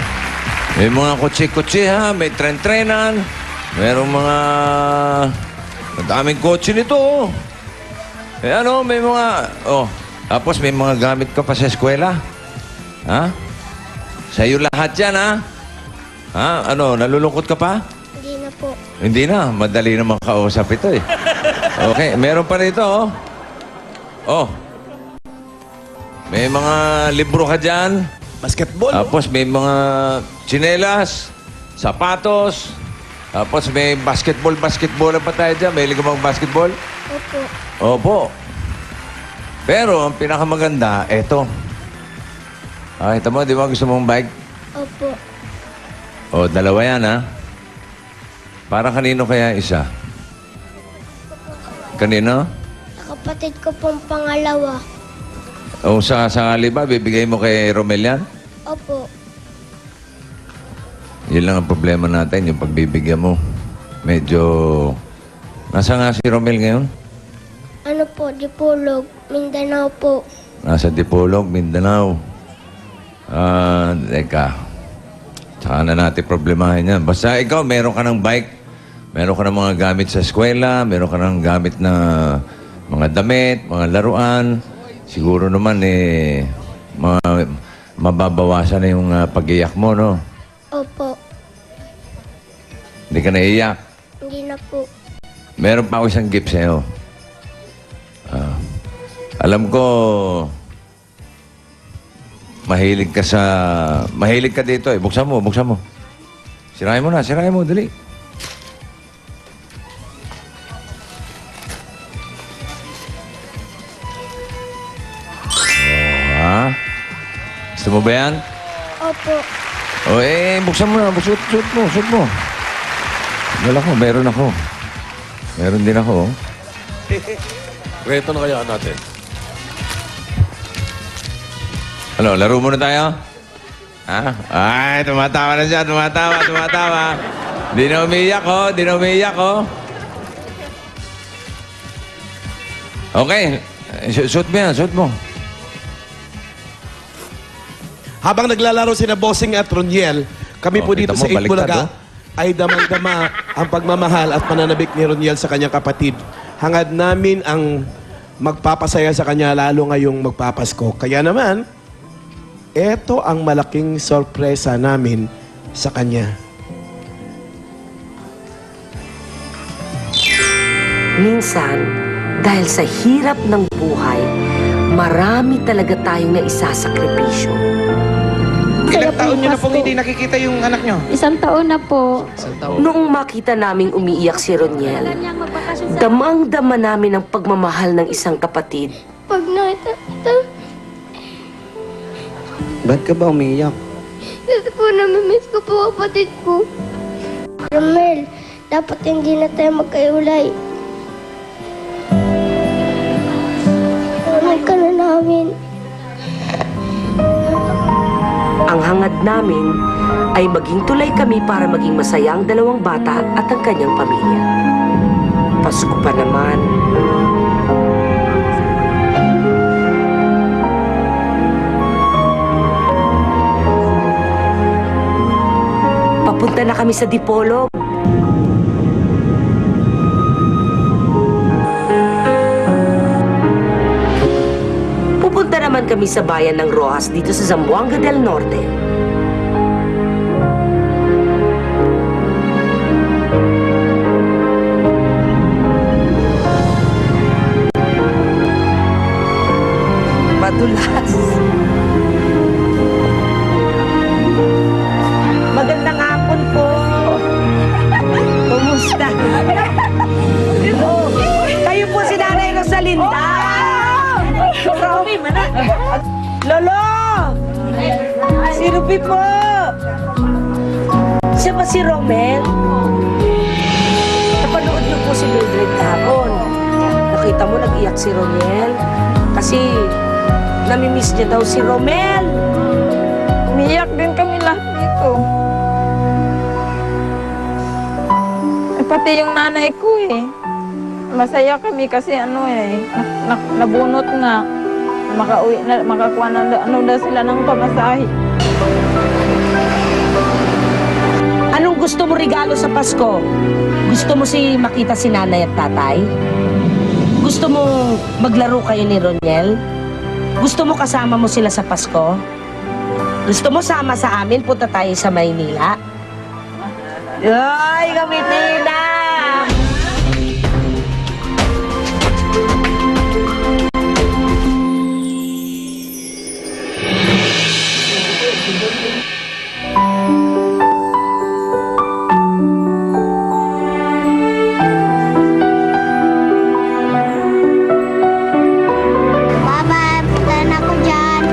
May mga kotse-kotse, ha. May tren-trenan. Merong mga... Ang daming kotse nito, oh. Ayan, oh. May mga... Oh. Tapos may mga gamit ka pa sa eskwela. Ha? Sa'yo lahat yan, ha? Ha? Ano, nalulungkot ka pa? Hindi na po. Hindi na. Madali naman kausap ito, eh. Okay, meron pa rito, oh. Oh. May mga libro ka dyan. Basketball. Tapos may mga tsinelas, sapatos. Tapos may basketball pa tayo dyan. May ligamang basketball. Opo. Opo. Pero ang pinakamaganda, eto. Ah, ito mo, di ba gusto mong bike? Opo. O, dalawa yan, ha? Para kanino kaya isa? Kanino? Kapatid ko pong pangalawa. O sa sakali ba, bibigay mo kay Romel yan? Opo. Yun lang ang problema natin, yung pagbibigyan mo. Medyo... Nasa nga si Romel ngayon? Ano po, Dipolog, Mindanao po. Nasa Dipolog, Mindanao. Teka. Tsaka na natin problemahin yan. Basta ikaw, meron ka ng bike. Meron ka ng mga gamit sa eskwela. Meron ka ng gamit na mga damit, mga laruan. Siguro naman, mababawasan na yung pag-iyak mo, no? Opo. Hindi ka naiiyak. Hindi na po. Meron pa ako isang gift sa'yo. Alam ko, mahilig ka dito, eh. Buksan mo. Sirahin mo, dali. Ha? Gusto mo ba yan? Opo. O, buksan mo na. Suot mo. Wala ko, meron ako. Meron din ako. Reto na kaya natin. Ano, laro muna tayo? Ha? Ay, tumatawa na siya. Tumatawa. Di na umiiyak, oh. Okay. Suot mo yan, suot mo. Habang naglalaro sina Bossing at Roniel, kami po dito kita mo, sa 8 baliktad, Bulaga ay damang-dama ang pagmamahal at pananabik ni Roniel sa kanyang kapatid. Hangad namin ang magpapasaya sa kanya lalo ngayong magpapasko. Kaya naman, eto ang malaking sorpresa namin sa kanya. Minsan, dahil sa hirap ng buhay, marami talaga tayong naisasakripisyo. Ilang taon niyo na pong hindi nakikita yung anak niyo? Isang taon na po. Noong makita naming umiiyak si Roniel, Kanyang magbakasyon sa... damang-dama namin ang pagmamahal ng isang kapatid. Pag nakita kita, Ba't ka ba umiiyak? kasi po namimiss ko po kapatid ko. Romel, dapat hindi na tayo magkaiulay. Tunay ka na namin. Ang hangad namin ay maging tulay kami para maging masaya ang dalawang bata at ang kanyang pamilya. Pasko pa naman. Papunta na kami sa Dipolog. Pupunta naman kami sa bayan ng Rojas dito sa Zamboanga del Norte. Madulas. Magandang hapon po. Kumusta? Kayo po si Nanay Rosalinda. Lolo! Si Ruby po! Siya ba si Romel? Napanood niyo po si Mildred kahapon. Nakita mo nag-iyak si Romel? Kasi namimiss niya daw si Romel. Umiyak din kami lahat dito. Pati yung nanay ko eh. Masaya kami kasi nabunot nga. Makauwi na, makakuha na daw sila ng pamasahe. Anong gusto mo regalo sa Pasko? Gusto mo makita si nanay at tatay? Gusto mo maglaro kayo ni Roniel? Gusto mo kasama mo sila sa Pasko? Gusto mo sama sa amin? Punta tayo sa Maynila? Ay, gamitin na! Bye-bye, punta na ako dyan.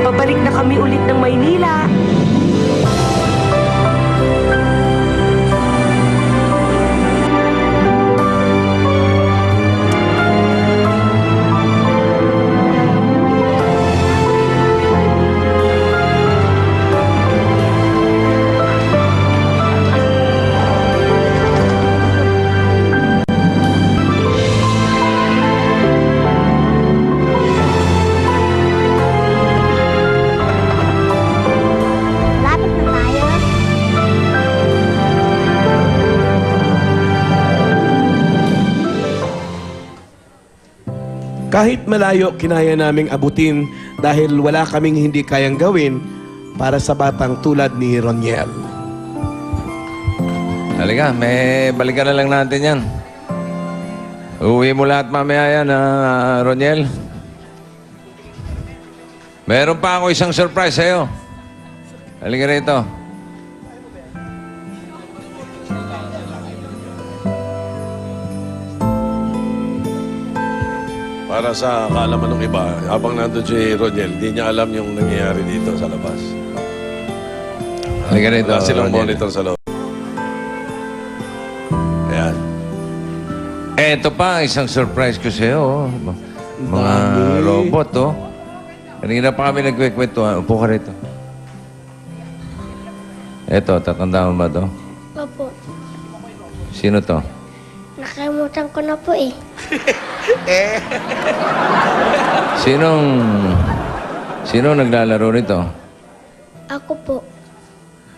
Pabalik na kami ulit ng Maynila. Lapit na tayo. Kahit malayo, kinaya naming abutin dahil wala kaming hindi kayang gawin para sa batang tulad ni Roniel. Halika, may balikan na lang natin yan. Uwi mo lahat mamaya yan, Roniel. Meron pa ako isang surprise sa'yo. Halika rito. Para sa kaalaman ng iba, habang nandun si Roniel, hindi niya alam yung nangyayari dito sa labas. Halika rito, wala silang monitor sa loob. Ayan. Eto pa, isang surprise ko sa'yo. Oh. Mga robot, oh. Kanina pa kami nagkwekwentuhan. Upo ka rito. Eto, tatanda mo ba to? Opo, Sino to? nakalimutan ko na po eh. Sino naglalaro nito? Ako po.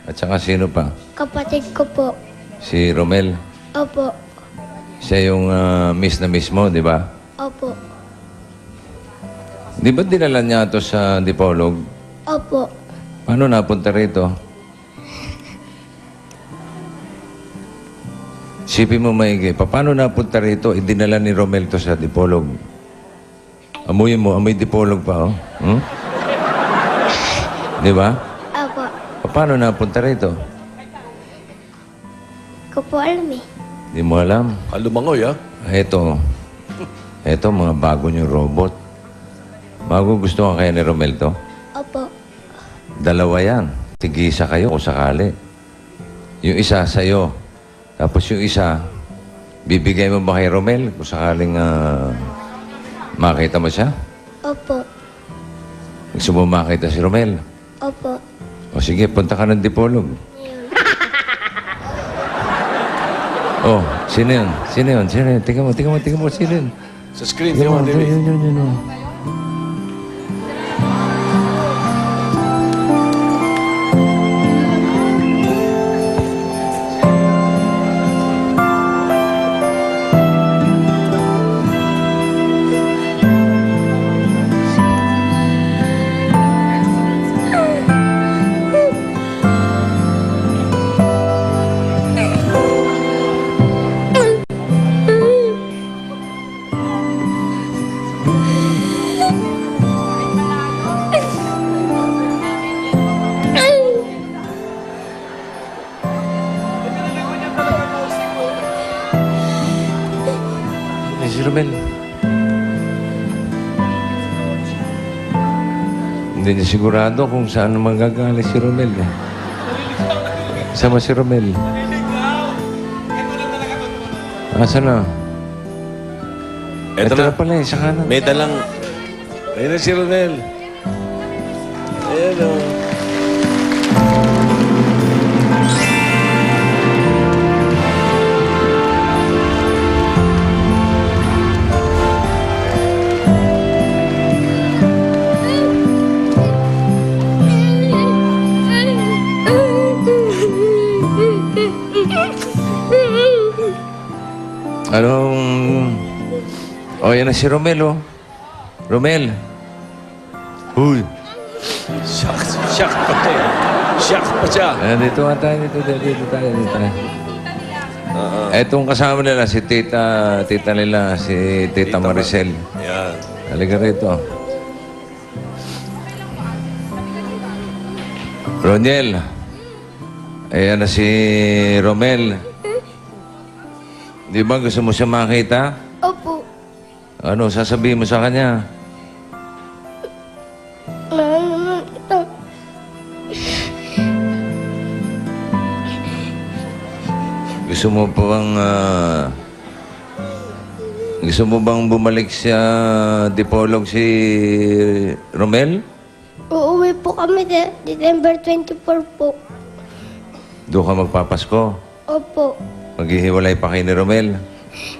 At saka sino pa? Kapatid ko po. Si Romel. Opo. Siya yung miss na miss mo, di ba? Opo. Di ba dinala niya ito sa Dipolog? Opo. Paano napunta rito? Sipin mo maigi, paano napunta rito? Idinala ni Romel to sa Dipolog. Amuyin mo, amoy Dipolog pa, oh. Hmm? Di ba? Opo. Paano napunta rito? Ko po alam eh. Di mo alam. Kalumangoy, ah. Ito mga bago niyong robot. Bago gusto ka kaya ni Romel to? Opo. Dalawa yan. Tigisa kayo kung sakali. Yung isa sa'yo. Tapos yung isa, bibigay mo ba kay Romel kung sakaling makita mo siya? Opo. Gusto mo makita si Romel? Opo. O sige, punta ka ng Dipolog. Oh, sino yun? Sino yun? Sino yun? Tingnan mo, sino yun? Sa screen, Yun, yun. Si Romel. Hindi niya sigurado kung saan magagaling si Romel. Eh. Sama si Romel. Asa na? Ito na pala eh, sa kanan. May dalang... Ayun na si Ronel. Ayun o. Oh, yan na si Romel, oh. Romel. Uy. Shock pa tayo. Shock pa siya. Dito tayo. Etong kasama nila, si tita nila, si Tita Maricel. Yan. Halika rito. Roniel. Ayan na si Romel. Di ba gusto mo siya makita? Opo. Ano, sasabihin mo sa kanya? Mahal naman kita. Gusto mo pa bang... gusto mo bang bumalik sa Dipolog si Romel? Uuwi po kami December 24 po. Doon ka magpapasko? Opo. Maghihiwalay pa kayo ni Romel?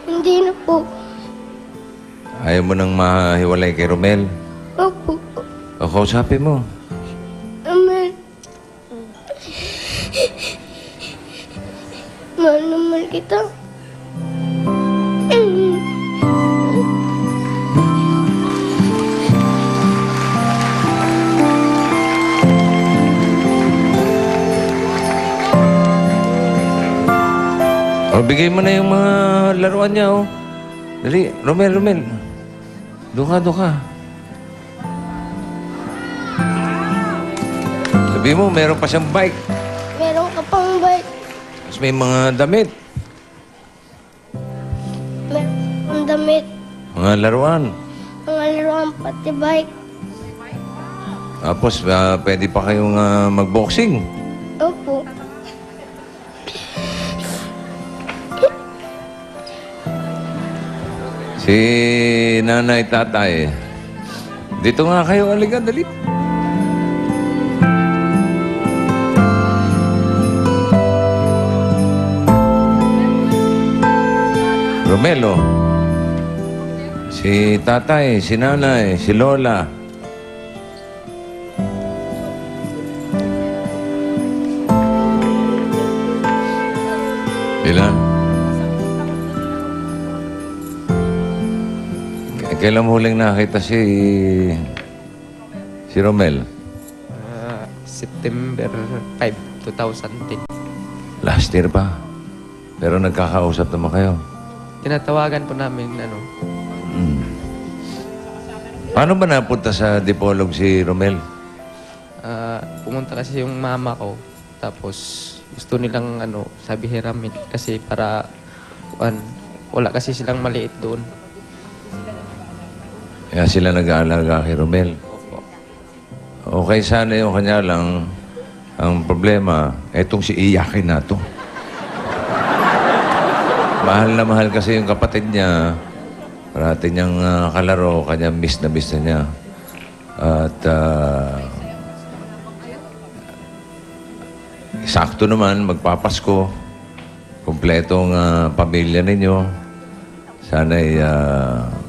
Hindi na po. Ayaw mo nang mahiwalay kay Romel? Opo. O, kausapin mo. Amen. Mahal naman kita. O, bigay mo na yung mga laruan niya, oh. Dali, Romel. Doon ka. Sabi mo, meron pa siyang bike. Meron ka pang bike. Tapos may mga damit. Meron kang damit. Mga laruan. Mga laruan pati bike. Tapos, pwede pa kayong mag-boxing. Opo. Si nanay, tatay. Dito nga kayo, aliga, dali. Romelo. Si tatay, si nanay, si lola. Ilan? Kailan mo huling nakita si Romel? September 5, 2010. Last year pa. Pero nagkakausap naman kayo. Tinatawagan po namin, Paano ba napunta sa Dipolog si Romel? pumunta kasi yung mama ko. Tapos gusto nilang sabi hiramin kasi para wala kasi silang maliit doon. Kaya sila nag-aalaga kay Romel. Okay sana yung kanya lang. Ang problema, etong si Iyakin na to. Mahal na mahal kasi yung kapatid niya. Parati niyang kalaro, kanya miss na niya. At sakto naman, magpapasko. Kompletong pamilya ninyo. Sana'y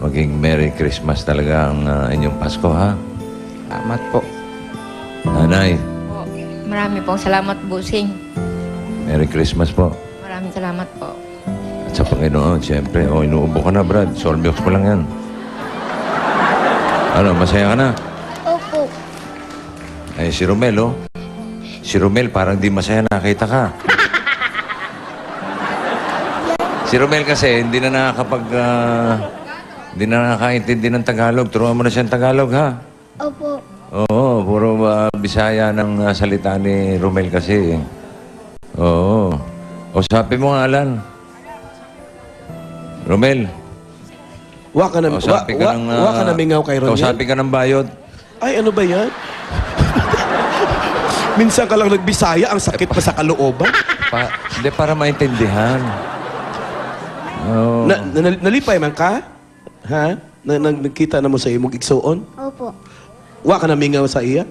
maging Merry Christmas talaga ang inyong Pasko, ha? Salamat po. Nanay, Po. Marami pong salamat, Busing. Merry Christmas po. Maraming salamat po. At sa Panginoon, siyempre. Inuubo ka na, Brad. Solmiox mo lang yan. Ano, masaya ka na? Opo. Ay, si Romel, oh. Si Romel, parang di masaya nakita ka. Si Romel kasi, hindi na nakakaintindi ng Tagalog. Turuan mo na siyang Tagalog, ha? Opo. Oo, puro Bisaya ng salita ni Romel kasi. Oo. O sabi mo nga, Alan. Romel. Wa ka na, Kausapin ka ng, wa ka na mingaw kay Ronel. Kausapin ka ng bayot. Ay, ano ba yan? Minsan ka lang nagbisaya, ang sakit pa sa kalooban. Hindi, para maintindihan. Oo. Nalipay man ka? Ha? Nagkita na mo sa imong igsuon? Opo. Wa ka na mingaw sa iya?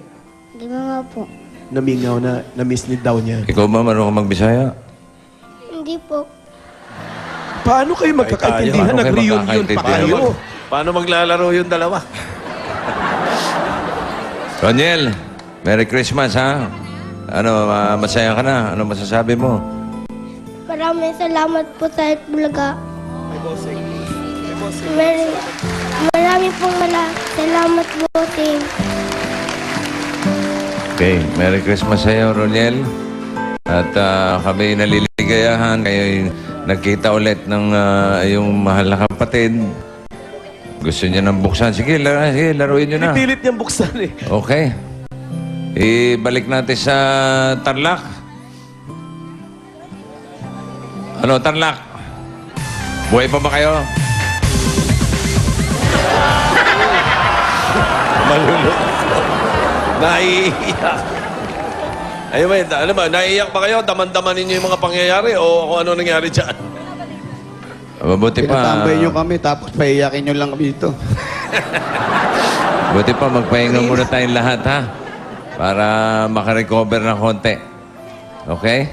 Di ba nga po? Namingaw na, na-miss ni daw niya. Ikaw ba marunong ka magbisaya? Hindi po. Paano kayo magkakaintindihan? Paano kayo Nag-reunion pa magkakaintindihan? kayo. Paano maglalaro yung dalawa? Roniel, Merry Christmas, ha? Ano, masaya ka na? Ano masasabi mo? Maraming salamat po sa Itbulaga. Maraming pong salamat po, Ting. Okay, Merry Christmas sa iyo, Roniel. At kami naliligayahan. Kayo nagkita ulit ng iyong mahal na kapatid. Gusto niya nang buksan. Sige, laruin niyo na. Pilit niyang buksan eh. Okay. Ibalik natin sa Tarlac. Ano, Tarlac? Buhay pa ba kayo? Malulot. Naiiyak. Ayun ba, ano ba, naiiyak ba kayo? Daman-daman ninyo yung mga pangyayari o kung ano nangyari dyan? Mabuti pa. Pinatambay nyo kami, tapos paiyakin nyo lang kami dito. Buti pa, magpahinga muna tayong lahat, ha? Para makarecover ng konti. Okay?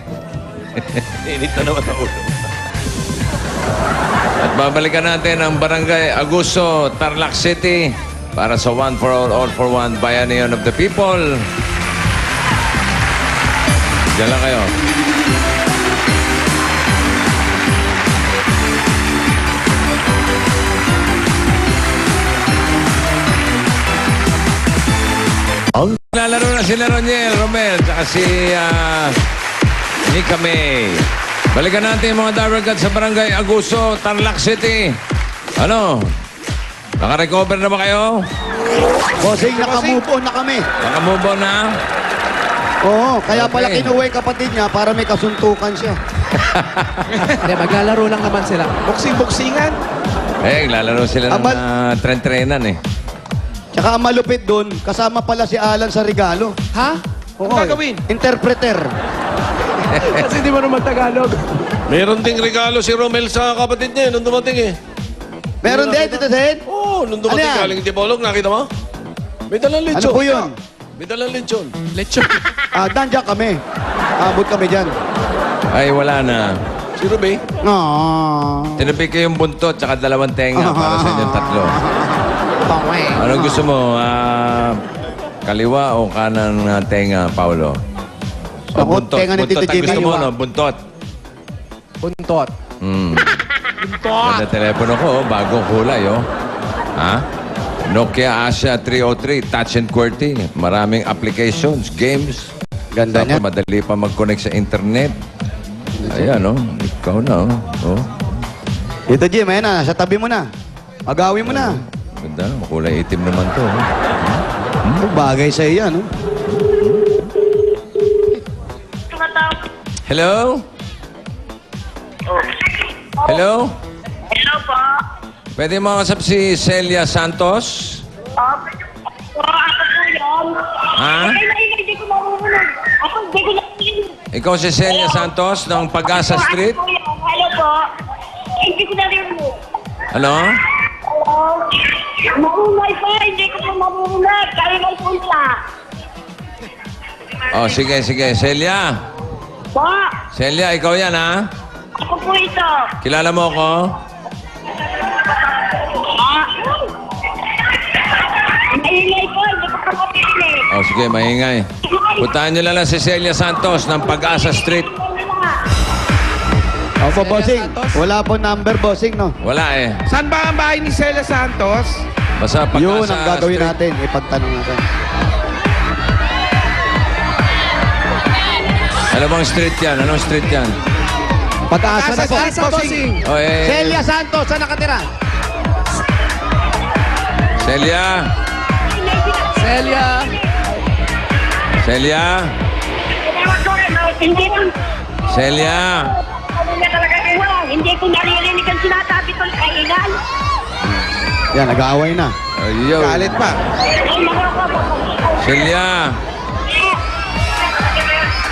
Init na naman ang ulo. At babalikan natin ang Barangay Aguso, Tarlac City para sa One for All for One, Bayanihan of the People. Diyan lang kayo. Lalaro na sila Roniel, Romel, at si Nika May. Balikan natin yung mga Dabarkad sa Barangay Aguso, Tarlac City. Ano? Naka-recover na ba kayo? Bossing, naka-move on na kami. Naka-move on na? Oo, kaya pala Okay. kinuha yung kapatid niya para may kasuntukan siya. Hindi, maglalaro lang naman sila. Boksing-boksingan. Lalaro sila ng Abal. tren-trenan eh. Tsaka ang malupit doon, kasama pala si Alan sa regalo. Ha? Oo, Ang gagawin? interpreter. Kasi di mo naman Tagalog. Meron ding regalo si Romel sa kapatid niya nung dumating eh. Meron din, Tito Sen? Oo, nung dumating Ano yan? galing Dipolog, nakita mo? May dalang Ano lechon. po yun? May dalang lechon. Lechon. Nandiyan kami. Abot kami dyan. Ay, wala na. Ruby. No. Tinabi ko yung buntot tsaka dalawang tenga para sa inyong tatlo. Anong gusto mo? Kaliwa o kanan na tenga, Paulo? O Ako, tenga ni Tito buntot ang Jimmy. gusto mo, no? Buntot. Buntot. Ganda telepono ko, oh. Bagong kulay, oh. Ha? Nokia Asia 303, touch and QWERTY. Maraming applications, games. Ganda Tapos niya. madali pa mag-connect sa internet. Ayan, oh. Ikaw na, oh. Oh. Tito Jim, ayan na. Sa tabi mo na. Agawin mo na. Ganda, kulay itim naman to. Oh. Bagay sa iyo, no? Hello? Hello? Hello po. Pwede mo kasap si Celia Santos? Ako po yun. Ha? Hindi ko marunong. Ako hindi ko naririnig. Ikaw si Celia Santos ng Pag-asa Street? Ako po yun. Hello po. Hindi ko naririnig. Ano? Hello? Marunay pa. Hindi ko po marunong. Kaya may punta. Oh, sige, sige. Celia? Po. Celia, ikaw yan, ha? Ako po ito. Kilala mo ako? Maingay po. Hindi ko po maririnig. Oh, sige, maingay. Puntahan niyo lang si Celia Santos ng Pag-asa Street. Opo, bossing. Wala po number, bossing, no? Wala eh. Saan ba ang bahay ni Celia Santos? Basta Pag-asa Yun ang gagawin Street. natin. Ipagtanong natin. Ano bang street yan? Anong street yan? Pag-asa na po. Bossing. Oh, Celia Santos, saan nakatira? Celia? Celia. Celia? Hindi ko. Celia? Hindi ko naririnig ang sinasabi ko ng kainan. Yan, nag-aaway na. Ayun. Galit pa. Celia?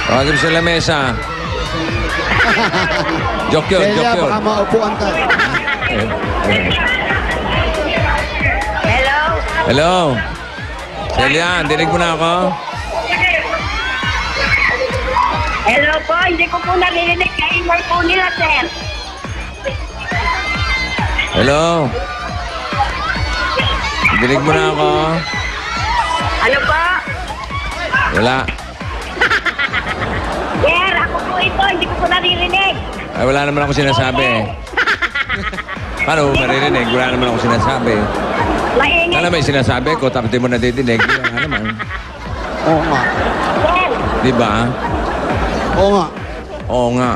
Tawagin mo sa lamesa. Joke yun, Celia, joke yun. baka maupuan ka. Hello? Hello? Celia, dinig mo na ako? Hello po, hindi ko po naririnig kainan po nila, sir. Hello? Dinig mo na ako? Ano po? Wala. Sir, ako po ito, hindi ko po naririnig. Ay, wala naman ako sinasabi. Paano mo maririnig? Wala naman ako sinasabi. Maingay. Alam mo yung sinasabi ko, tapos di mo nadidinig. Wala naman. Oo nga. Sir, Di ba? Oo nga. Oo nga.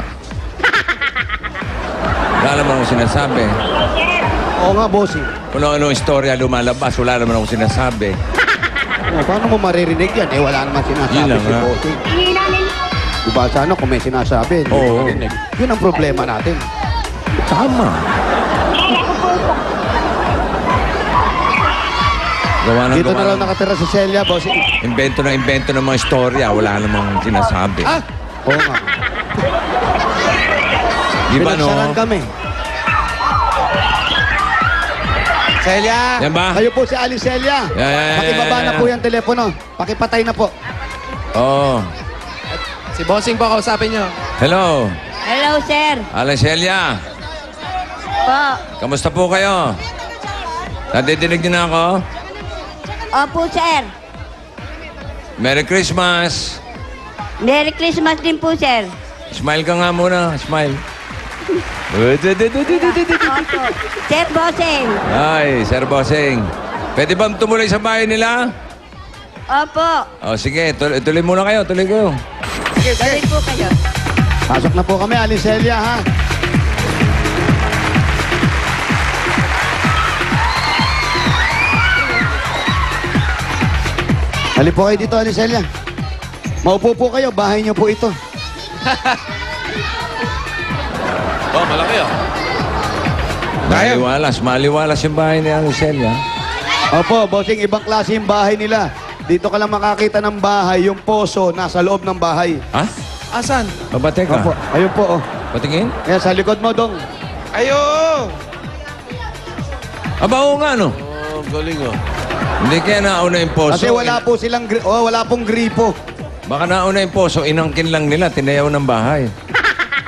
Wala naman ako sinasabi. sir. Oo nga, bossing. Kung ano istorya lumalabas, wala naman ako sinasabi. Oh, paano mo maririnig yan? Eh, wala naman sinasabi Yun lang si nga. bossing. Hihina ninyo. Diba sana kung may sinasabi, hindi Oo. marinig. Yun ang problema natin. Tama. Sir, ako po ito. Gawa ng Dito na gawa raw ng nakatira si Celia, bossing. invento ng mga istorya. Wala namang sinasabi. Ah! Oo nga. Di ba, no? Pinagsaran kami. Celia! Yan ba? Kayo po si Ali Celia. Yeah. Pakibaba na po yung telepono. Pakipatay na po. Oo. Si Bossing po, kausapin nyo. Hello. Hello, sir. Alicelia. Po. Kamusta po kayo? Nadidinig niyo na ako? Opo, sir. Merry Christmas. Merry Christmas din po, sir. Smile ka nga muna. Smile. Opo. Sir Bossing. Ay, Sir Bossing. Pwede ba tumuloy sa bahay nila? Opo. O, sige. Tuloy muna kayo. Tuloy kayo. Balik po kayo. Pasok na po kami, Ali Celia, ha? Hali po kayo dito, Ali Celia. Maupo po kayo, bahay niyo po ito. Oh, malaki ah. Maliwalas. Maliwalas yung bahay ni Alicelia. Opo, bossing, ibang klase yung bahay nila. Dito ka lang makakita ng bahay, yung poso nasa loob ng bahay. Ha? Asan? Babate ka? Opo, ayun po, oh. Patingin? Ayan, sa likod mo, Dong. Ayo! Aba, oo nga, no? Oh, galing oh. Hindi kaya nauna yung poso. Kasi wala po silang, wala pong gripo. Baka nauna yung poso, inangkin lang nila, tinayaw ng bahay.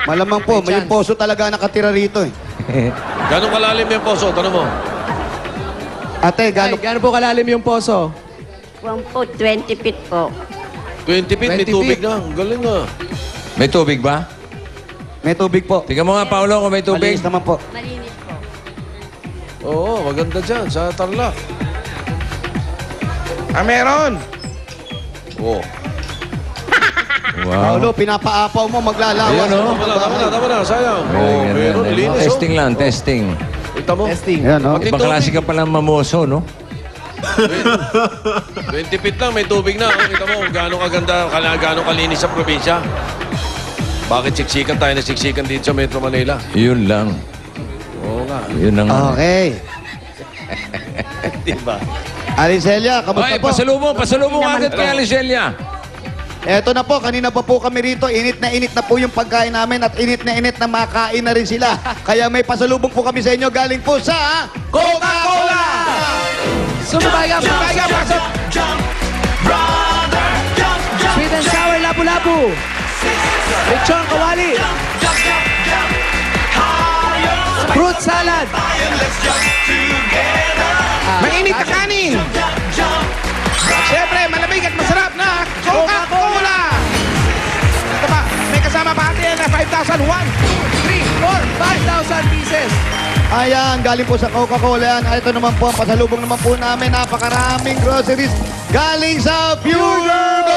Malamang po, may poso talaga nakatira rito eh. Gano'ng kalalim yung poso? Tanong mo. Ate, Ay, gaano po kalalim yung poso? 20 feet po. 20 feet, may 20 tubig feet. na. Ang galing na. May tubig ba? may tubig po. Tingnan mo nga, Paolo, kung may tubig. Malinis naman po. Malinis po. Oo, maganda dyan sa Tarlac. Meron. Oo. Wow. Paolo, pinapaapaw mo, maglalawas. Ayun, oh. Tama na, sayang. Oo, Ayan, meron, ayan. linis. Testing lang, testing. Kita mo? Testing. Ayan, oh. Pati Ibang klase ka palang mamoso, no? 20 feet lang, may tubig na. Oh. Kita mo, gaano kaganda, gaano kalinis sa probinsya. Bakit siksikan tayo na siksikan dito sa Metro Manila? Yun lang. Oo nga. Yun ang... Okay. Diba? Alicelia, kamusta Ay, po? pasalubong agad kay Alicelia. Eto na po, kanina pa po kami rito. Init na po yung pagkain namin at init na makain na rin sila. Kaya may pasalubong po kami sa inyo galing po sa Coca-Cola! Sumabayang, pasok! Sweet and sour lapu-lapu. Lechon kawali. Fruit salad. Mainit na kanin. At syempre, malamig at masarap na Coca-Cola. Ito pa, may kasama pa atin na 5,000. 1, 2, 3, 4, 5,000 pieces. Ayan, galing po sa Coca-Cola yan. Ito naman po, ang pasalubong naman po namin. Napakaraming groceries galing sa Pure Gold!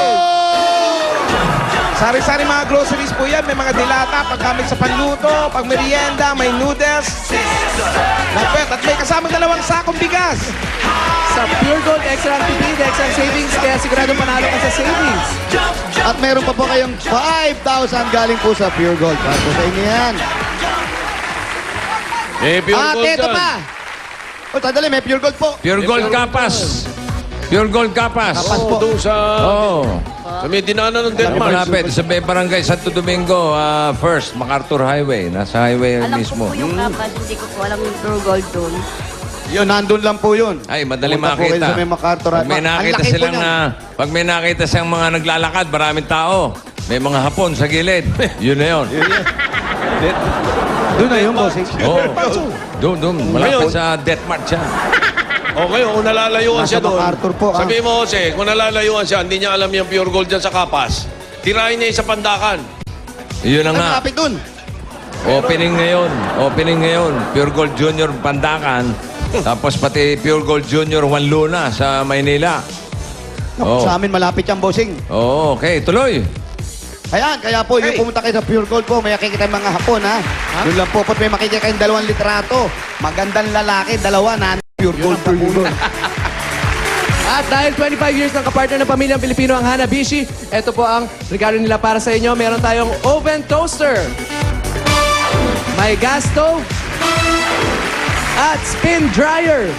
Sari-sari mga groceries po yan. May mga dilata, paggamit sa panluto, pag merienda, may noodles. Napet, at may kasamang 2 sakong bigas. Sa Pure Gold Extra ang tipid, extra ang savings, kaya sigurado panalo ka sa savings. At meron pa po kayong 5,000 galing po sa Pure Gold. Para po sa inyo yan. Eh, pure At gold ito yan. pa. O, tadali, may Pure Gold po. Pure Gold Kapas. Pure Gold Kapas. Kapas po. Doon sa... Oo. Sa may dinaanan ng Denmark. Malapit sa may barangay Santo Domingo, first, MacArthur Highway. Nasa highway Alam mismo. ko po yung kapas, hindi ko po alam yung Pure Gold doon. Yun, nandun lang po yun. Ay, madali Punta po kayo makita. sa may MacArthur. Pag may Ang nakita laki po silang niyan. pag may nakita silang mga naglalakad, maraming tao. May mga hapon sa gilid. Yun na yun. Doon na yun, bossing. Oo. Doon. Malapit Ngayon. sa Death Mart siya. Okay, kung nalalayuan Nasa siya doon. MacArthur po, ah. Sabihin mo, Jose, kung nalalayuan siya, hindi niya alam yung pure gold dyan sa kapas. Tirahin niya yung sa pandakan. Yun na Ay, nga. malapit dun. Opening ngayon. Pure Gold Junior Pandakan. Tapos pati Pure Gold Junior Juan Luna sa Maynila. Oo. Sa amin, malapit yan, bossing. Oo, okay. Tuloy. Ayan, kaya po, yung pumunta kayo sa Pure Gold po, may makikita yung mga hapon, ha? Doon lang po, may makikita kayong 2 litrato. Magandang lalaki, 2 na Pure Gold po yun. At dahil 25 years ng kapartner ng pamilyang Pilipino ang Hanabishi, ito po ang regalo nila para sa inyo. Meron tayong oven toaster. May gas stove. At spin dryer.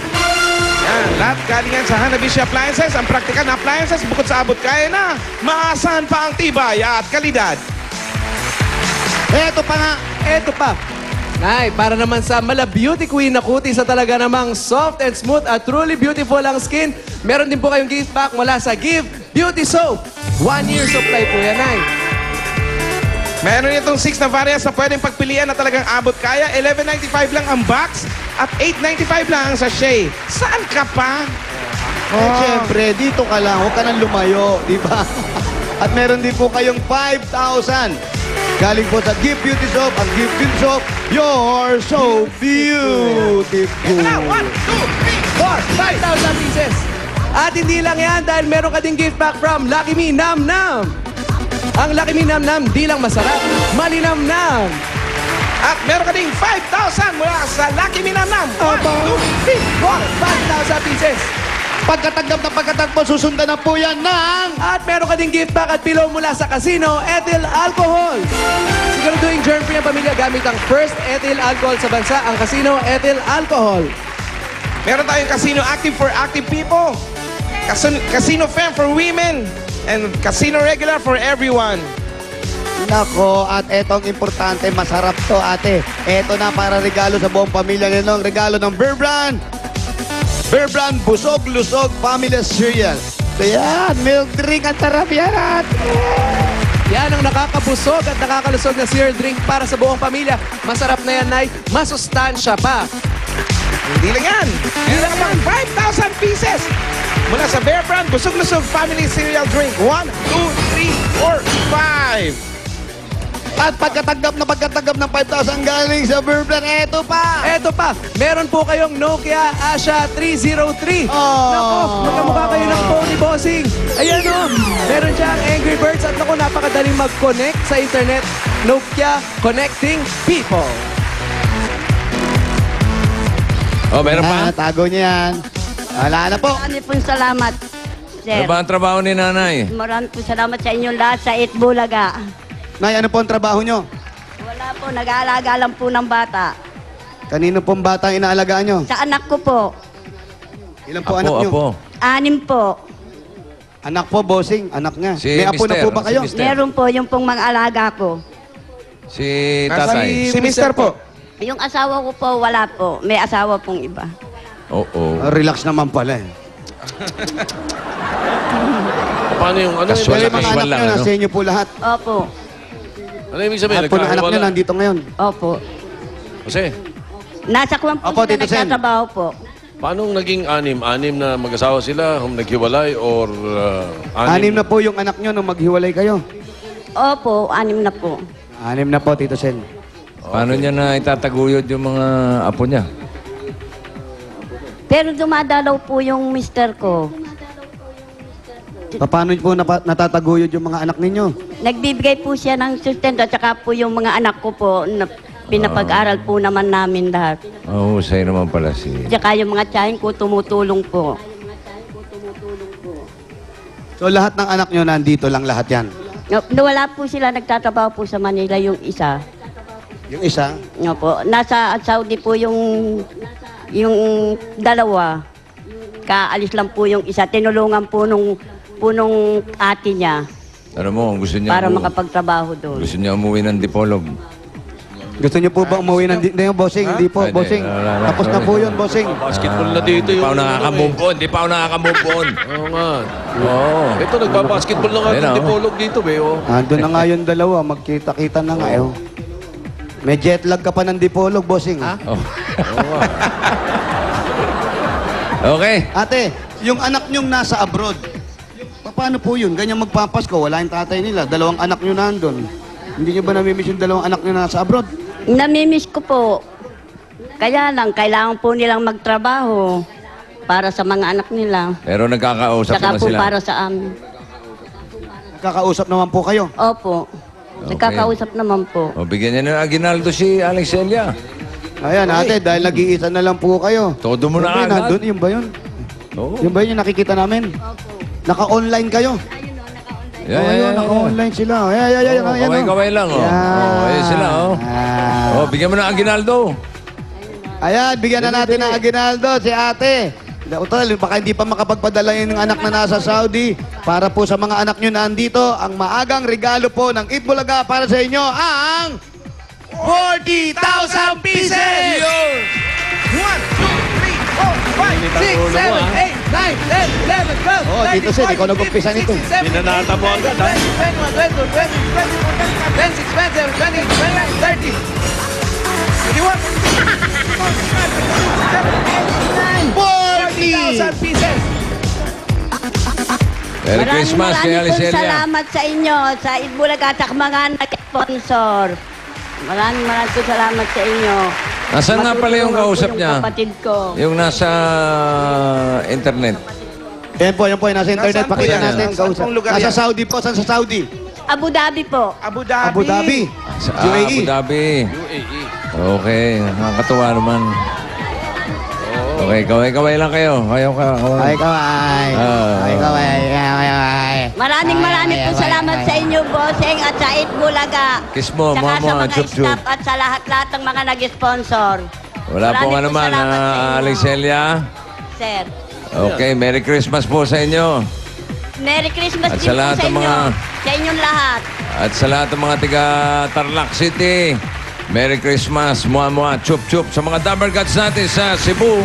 Yan, lahat galing yan sa Hanabishi Appliances. Ang praktikal na appliances, bukod sa abot kaya na, maasahan pa ang tibay at kalidad. Eto pa nga. Ito pa. Nay, para naman sa mala beauty queen na kuti sa talaga namang soft and smooth at truly beautiful ang skin, meron din po kayong gift pack mula sa Give Beauty Soap. 1 year supply po yan, Nay. Meron itong 6 na variants na pwedeng pagpilian na talagang abot kaya. $11.95 lang ang box at $8.95 lang ang sachet. Saan ka pa? Eh, syempre, dito ka lang. Huwag ka nang lumayo, di ba? At meron din po kayong 5,000. Galing po sa Give Beauty Soap. Ang Give Beauty Soap, you're so beautiful. Na, 1, 2, 3, 4, 5,000 pieces. At hindi lang yan dahil meron ka ding gift pack from Lucky Me Nam Nam. Ang Lucky Me Nam Nam di lang masarap, malinamnam. At meron ka ding 5,000 mula sa Lucky Me Nam Nam. 1, 2, 3, 4. 5,000 pieces. Pagkatagpo, susundan na po yan ng... At meron ka ding gift pack at pillow mula sa Casino Ethyl Alcohol. Siguraduhin germ-free ang pamilya gamit ang first ethyl alcohol sa bansa, ang Casino Ethyl Alcohol. Meron tayong Casino Active for active people. Casino Fem for women. And Casino Regular for everyone. Nako, at etong importante, masarap to, ate. Eto na para regalo sa buong pamilya ninong. Regalo ng Bear Brand. Bear Brand Busog-Lusog Family Cereal. Ayan, milk drink at sarap yan, ate. Yan ang nakakabusog at nakakalusog na cereal drink para sa buong pamilya. Masarap na yan, Nay. Masustansya pa. Hindi lang yan. Meron ka pang 5,000 pieces mula sa Bear Brand Busog-Lusog Family Cereal Drink. 1, 2, 3, 4, 5. At pagkatanggap ng 5,000 galing sa Burplan, eto pa! Eto pa, meron po kayong Nokia Asha 303. Nako, magkamukha kayo ng phone ni Bossing. Ayan o, meron siyang Angry Birds at nako, napakadaling mag-connect sa internet. Nokia Connecting People. Oh, meron pa? Tago niya yan. Wala na po. Marami pong salamat, sir. Ano ba ang trabaho ni nanay? Marami pong salamat sa inyong lahat sa Itbulaga. Nay, ano po ang trabaho nyo? Wala po, nag-aalaga lang po ng bata. Kanino pong bata ang inaalagaan nyo? Sa anak ko po, Ilan po anak nyo? 6 po. Anak po, bossing. Anak nga. Si May apo na Mister, po ba si kayo? Mister. Meron po yung pong mga alaga ko. Si tatay. Si Mister po. Yung asawa ko po, wala po. May asawa pong iba. Oo. Relax naman pala eh. Paano yung ano? Pero yung mga casual anak lang, nyo, ano? nasa inyo po lahat. Opo. Ano ibig sabihin? Lahat po ng anak nyo Nagkakahiwalay? nandito ngayon. Opo. Kasi, Nasa Kwan po Opo, sila Tito Sen. nagtatrabaho po. paano naging anim? Anim na mag-asawa sila? Naghiwalay or Anim na po yung anak nyo nung maghiwalay kayo. Opo, 6 na po. 6 na po, Tito Sen. Paano niya na itataguyod yung mga apo niya? Pero dumadalaw po yung mister ko. Paano po natataguyod yung mga anak ninyo? Nagbibigay po siya ng sustento at saka po yung mga anak ko po na pinapag-aral po naman namin lahat. Oo, sa'yo naman pala si... Tsaka yung mga tiyahin ko tumutulong po. So lahat ng anak nyo nandito lang lahat yan. Wala po sila, nagtatrabaho po sa Manila yung isa. Yung isa, Po. Nasa Saudi po yung dalawa. Kaalis lang po yung isa. Tinulungan po nung ate niya Ano mo, ang gusto niya... para makapagtrabaho doon. Gusto niya umuwi ng Dipolog. gusto nyo po ba umuwi ng hindi yung bossing? Hindi po, Hindi, bossing. wala. Tapos na po yun, bossing. Basketball na dito yung... Hindi pa ako nakaka-move on. Hindi pa ako nakaka-move on. Oo nga. Oo. Ito, nagbabasketball na nga Ayun, ng oh. Dipolog dito, be. Oh. Andun na nga yung dalawa, magkita-kita na nga. Eh. May jet lag ka pa ng Dipolog, bossing. Oh. Oo nga. Okay. Ate, yung anak nyong nasa abroad, paano po yun? Ganyan magpapasko, wala yung tatay nila, 2 anak nyo nandun. Hindi nyo ba namimiss yung 2 anak nyo nasa abroad? Namimiss ko po. Kaya lang, kailangan po nilang magtrabaho para sa mga anak nila. Pero nagkakausap Saka naman po sila. para sa amin. Nakakausap naman po kayo. Opo. Okay. Nagkakausap naman po. O, bigyan niya ng aginaldo si Alex Celia. Ayan, ate, dahil nag-iisa na lang po kayo. Todo mo na Siyempre, agad. nandun, yun ba yun? Oo. Yun ba yun yung nakikita namin? Naka-online kayo. Yeah, Oo, yun, naka-online sila. Ayan, Oh, kaway-kaway lang, oh. Oh, ayan sila, oh. Oh, bigyan mo ng aginaldo. Ayan, bigyan na natin ng aginaldo si ate. Total, baka hindi pa makapagpadala yung anak na nasa Saudi. Para po sa mga anak nyo na andito, ang maagang regalo po ng Itbulaga para sa inyo ang 40,000 pieces! 1, 2, 3, 4, 5, 6, 7, 8, 9, 10, 11, 12, Oh, Tito Sen, ikaw nag-umpisa nito. Binanata mo agad, ha? 40,000 pieces! Merry Christmas kay Maraming Alex pong Celia. salamat sa inyo, sa Itbulaga at sa mga nag-sponsor. Maraming po salamat sa inyo. Nasaan nga pala yung Matutulungan kausap po niya? Yung kapatid ko. Yung nasa internet. Yan po, nasa internet. Nasaan po Pakita yan? natin. Saan Kausap. pong lugar Nasa yan? Saudi po. Saan sa Saudi? Abu Dhabi po. Abu Dhabi. Abu Dhabi. Sa UAE. Abu Dhabi. UAE. Okay, nakakatuwa naman. Okay, kaway-kaway lang kayo. Kayo ka. Ay, kaway. Ah. Ay, kaway. Ay, kaway. Maraming po salamat sa inyo, Bossing, at sa Itbulaga. Kiss mo, Saka mama, sa mga chup-chup. staff at sa lahat-lahat ng mga nag-sponsor. Wala Maraming pong ano man, salamat sa inyo. Alex Celia. Sir. Okay, Merry Christmas po sa inyo. Merry Christmas At din sa po lahat sa ng inyo. mga- Sa inyong lahat. At sa lahat ng mga tiga Tarlac City, Merry Christmas, mua, chup, chup. Sa mga Dabber Cats natin sa Cebu,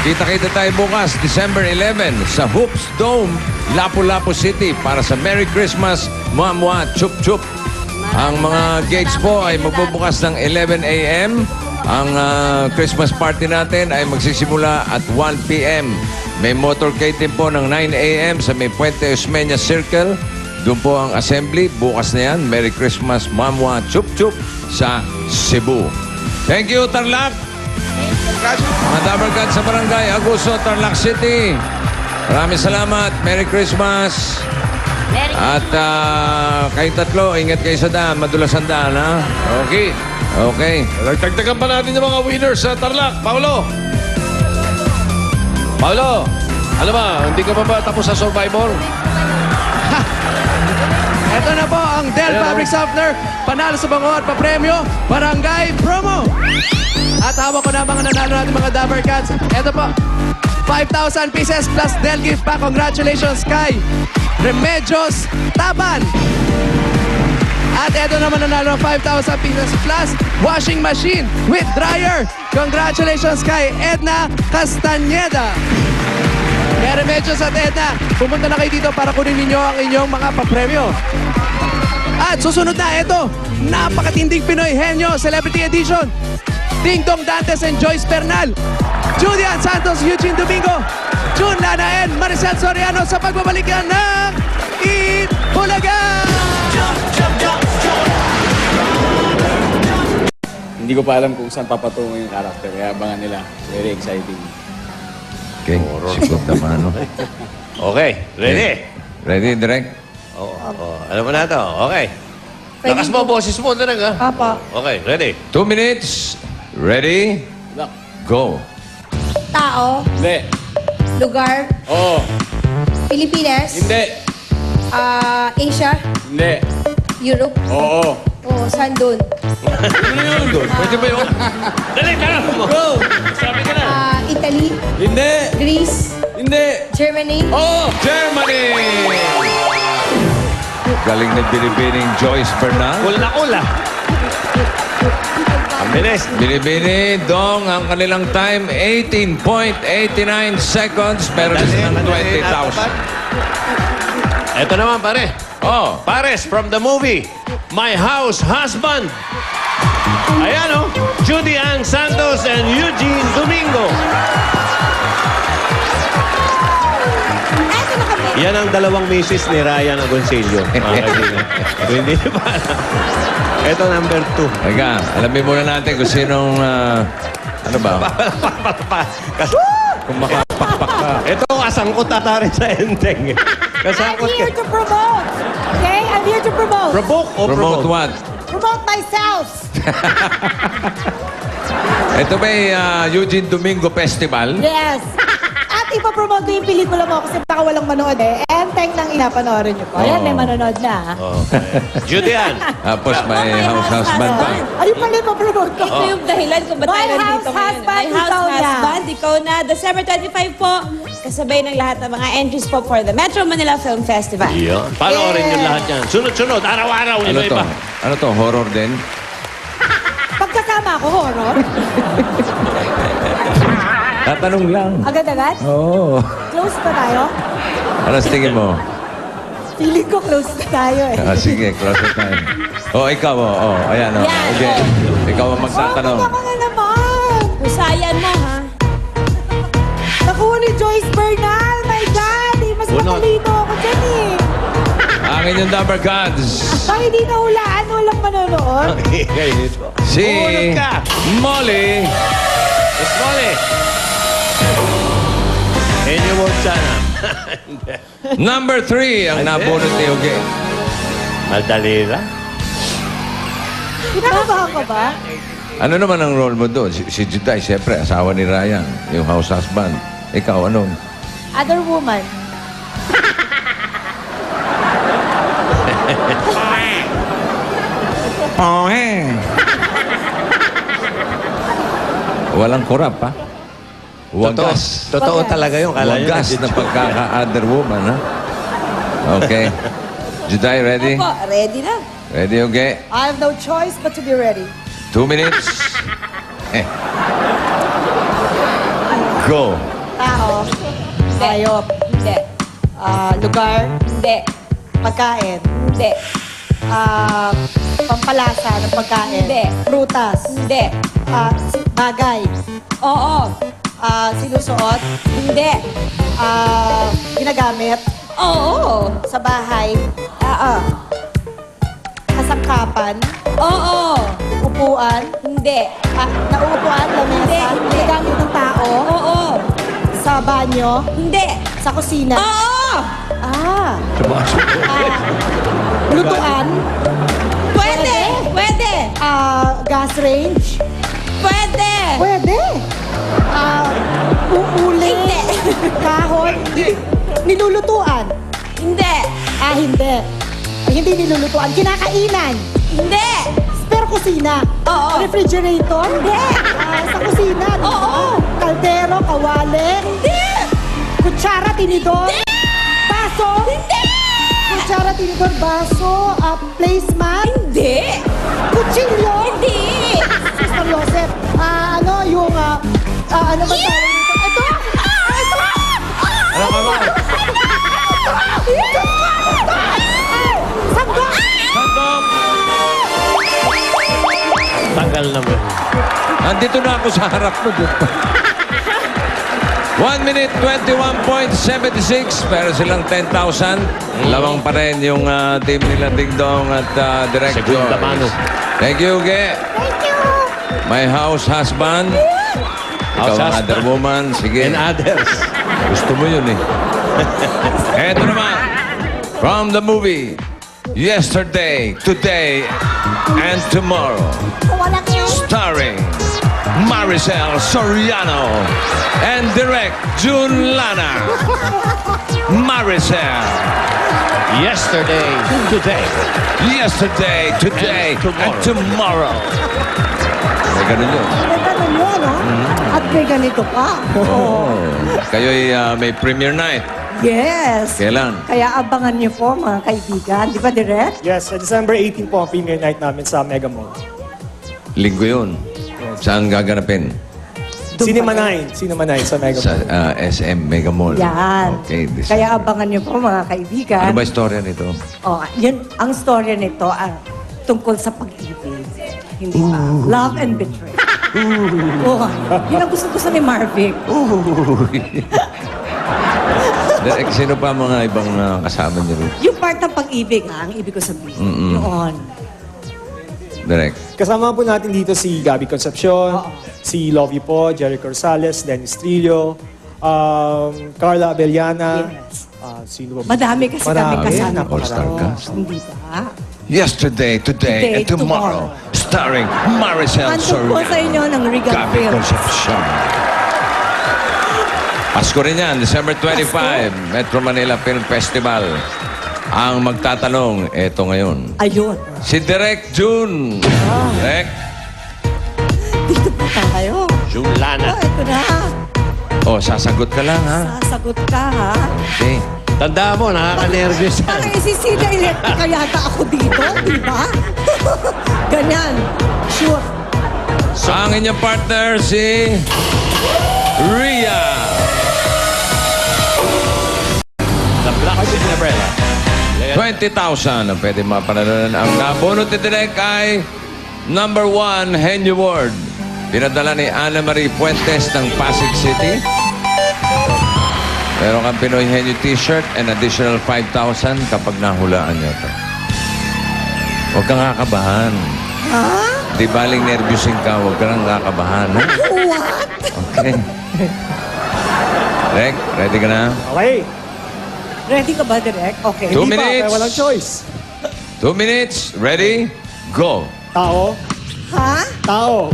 kita-kita tayo bukas, December 11, sa Hoops Dome, Lapu-Lapu City, para sa Merry Christmas, mua, chup, chup. Ang mga gates po ay magbubukas ng 11 a.m. Ang Christmas party natin ay magsisimula at 1 p.m. May motorcade din po ng 9 a.m. sa may Puente Osmeña Circle. Doon po ang assembly. Bukas na yan. Merry Christmas, Mamwa, Chup Chup sa Cebu. Thank you, Tarlac. Mga Dabber Cats sa Barangay Aguso, Tarlac City. Maraming salamat. Merry Christmas. At kayong tatlo, ingat kayo sa daan. Madulas ang daan, ha? Okay. Okay. Tagtagan pa natin yung mga winners sa Tarlac. Paolo, ano ba? Hindi ka pa ba tapos sa Survivor? Ito na po ang Del Fabric Softener. Panalo sa bango at papremyo, Barangay Promo. At hawak ko na mga nanalo natin mga Dabber Cats. Ito po, 5,000 pieces plus Del gift pack. Congratulations kay Remedios Taban. At ito naman nanalo ng 5,000 pieces plus washing machine with dryer. Congratulations kay Edna Castañeda. Kaya Remedios at Edna, pumunta na kayo dito para kunin ninyo ang inyong mga papremyo. At susunod na ito, napakatinding Pinoy Henyo Celebrity Edition. Ding Dong Dantes and Joyce Bernal. Julian Santos, Eugene Domingo, June Lanaen, Maricel Soriano sa pagbabalikan ng Eat Bulaga! Hindi ko pa alam kung saan papatungo yung karakter, kaya abangan nila. Very exciting. Okay. Sigod naman, no? Okay, ready? Ready, Direk? Alam mo na to. Okay. Lakas mo, boses mo na nga. Papa. Okay, ready? 2 minutes. Ready? Go. Tao, Hindi. lugar, Oo. Pilipinas, Hindi. Asia, Hindi. Europe, Oo. saan doon? Pwede ba yun? Dali, tara! Go! Sabi ka na. Italy, Hindi. Greece, Hindi. Germany, Oo. Germany! Galing na binibining Joyce Bernal. Cool na cool, ah. Ang bilis. Binibini, Dong, ang kanilang time, 18.89 seconds, pero silang 20,000. Ito naman, pare. Oh, Pares from the movie My House Husband. Ayan, oh. Judy Ann Santos and Eugene Domingo. Yan ang dalawang misis ni Ryan Agoncillo. Mga kaibigan. Kung hindi niyo pa alam. Ito number 2. teka, alamin muna natin kung sinong, ano ba? Kung makapakpak ka. Ito, kasangkot ata rin sa ending. Kasangkot ka. to promote. Okay? I'm here to promote. Provoke o Promote what? Promote myself. Ito ba Eugene Domingo Festival? Yes. At ipapromote ko yung pelikula mo kasi baka walang manood eh. Enteng nang inapanoorin niyo po. Ayan, may manonood na. Okay. Judy Ann. Tapos may house husband pa. Ayun pala yung papromote ko. Ito yung dahilan kung ba't tayo nandito ngayon. My house husband, ikaw na. December 25 po, kasabay ng lahat ng mga entries po for the Metro Manila Film Festival. Yan. Panoorin yung lahat yan. Sunod-sunod, araw-araw, Ano to? iba-iba. Ano to? Horror din? Pagkasama ako, horror. Tatanong lang. Agad-agad? Oo. Close pa tayo? Ano sa tingin mo? Feeling ko close na tayo eh. Sige, close na tayo. Ikaw, ayan, Yan, Okay. Ikaw ang magtatanong. Ako na naman. Husayan mo, ha? Nakuha ni Joyce Bernal. My God, mas matalino ako dyan eh. Ang inyong Dabber Gods. Pag hindi nahulaan, walang manonood. Okay, dito. Si Umunod ka. Molly. Miss Molly. Henyo mo sana. Number 3 ang nabunot ni Uge. Madali lang. Kinakabahan ka ba? Ano naman ang role mo doon? Si Juday, siyempre, asawa ni Ryan, yung house husband. Ikaw, ano? Other woman. Walang kurap, ha? Wagas. Totoo talaga yun. Kala nyo Wagas na pagkaka-other woman, ha? Okay. Juday, ready? Opo, ready na. Ready, Uge? I have no choice but to be ready. 2 minutes. Go. Tao. Hayop. Hindi. Lugar. Hindi. Pagkain. Hindi. Pampalasa ng pagkain. Hindi. Prutas. Hindi. Bagay. Oo. Sinusuot. Hindi. Ginagamit. Oo. Sa bahay. Kasangkapan. Oo. Upuan. Hindi. Nauupuan, lamesa. Hindi. Ginagamit ng tao. Oo. Sa banyo. Hindi. Sa kusina. Oo. Lutuan. Pwede. Pwede. Gas range. Pwede. Pwede. Uuling. Hindi. Kahon. Nilulutuan. Hindi. Hindi. Hindi nilulutuan. Kinakainan. Hindi. Pero kusina. Oo. Refrigerator. Hindi. Sa kusina. di ba? Oo. Kaldero, kawali. Hindi. Kutsara, tinidor. Baso. Hindi. Kutsara, tinidor, baso. Placemat. Hindi. Kutsilyo. Hindi. Sister Joseph. Yung, ano ba tawag dito? Ito! Ano ka ba? Sanggol! Sandok! Tagal naman. Andito na ako sa harap mo. 1 minute, 21.76. Pero silang 10,000. Lamang pa rin yung team nila Ding Dong at Direct Segunda mano. Thank you, Ge. Thank you! My house husband. House Ikaw ang husband. other woman. Sige. And others. Gusto mo yun eh. Eto naman. From the movie, Yesterday, Today, and Tomorrow. Walang yun. Starring Maricel Soriano and Direct June Lana. Maricel. Yesterday, today. Yesterday, Today, and Tomorrow. May ganun yun. May ganun yun, no? At may ganito pa. Oh. Kayo'y may premiere night. Yes. Kailan? Kaya abangan niyo po, mga kaibigan. Di ba, Direk? Yes, December 18 po ang premiere night namin sa Mega Mall. Linggo yun. Saan gaganapin? Cinema 9 sa Mega Sa Mall. SM Mega Mall. Yan. Okay. Kaya abangan niyo po, mga kaibigan. Ano ba istorya nito? Yun, ang storya nito, tungkol sa pag-ibig. Hindi ba? Love and betrayal. Yun ang gusto-gusto ni Marvick. Direk, sino pa mga ibang kasama niyo rin? Yung part ng pag-ibig, ang ibig ko sabihin. Yun. Direk. Kasama po natin dito si Gabby Concepcion, si Lovie po, Jericho Rosales, Dennis Trillo, Carla Abellana. Yes. Sino ba? Madami kasi kami kasama. All-star cast. Hindi ba? Yesterday, Today, and Tomorrow. Starring Maricel Handog po Soriano. sa inyo ng Regal Gabby Films. Concepcion. Pasko rin yan, December 25, Metro Manila Film Festival. Ang magtatanong, eto ngayon. Ayun. Si Direk June. Direk, Dito po tayo. June Lana. Ito na. sasagot ka lang, ha? Sasagot ka, ha? Okay. Tandaan mo, nakaka-nervous yan. Parang isisina electric yata ako dito, di ba? Ganyan. Sure. Ang inyong partner, si Rhea. The Black Cinderella. 20,000 ang pwede mapanalunan. Ang nabunot ni Direk ay number 1, Henry Ward. Pinadala ni Ana Marie Fuentes ng Pasig City. Meron kang Pinoy Henry t-shirt and additional 5,000 kapag nahulaan niyo ito. Huwag kang kakabahan. Ha? Di baling nervyusin ka, huwag ka nang kakabahan. Ha? What? Okay. Direk, ready ka na? Okay. Ready ka ba, Direk? Okay. 2 Hindi pa, minutes. kaya walang choice. 2 minutes. Ready? Go. Tao, Ha? tao,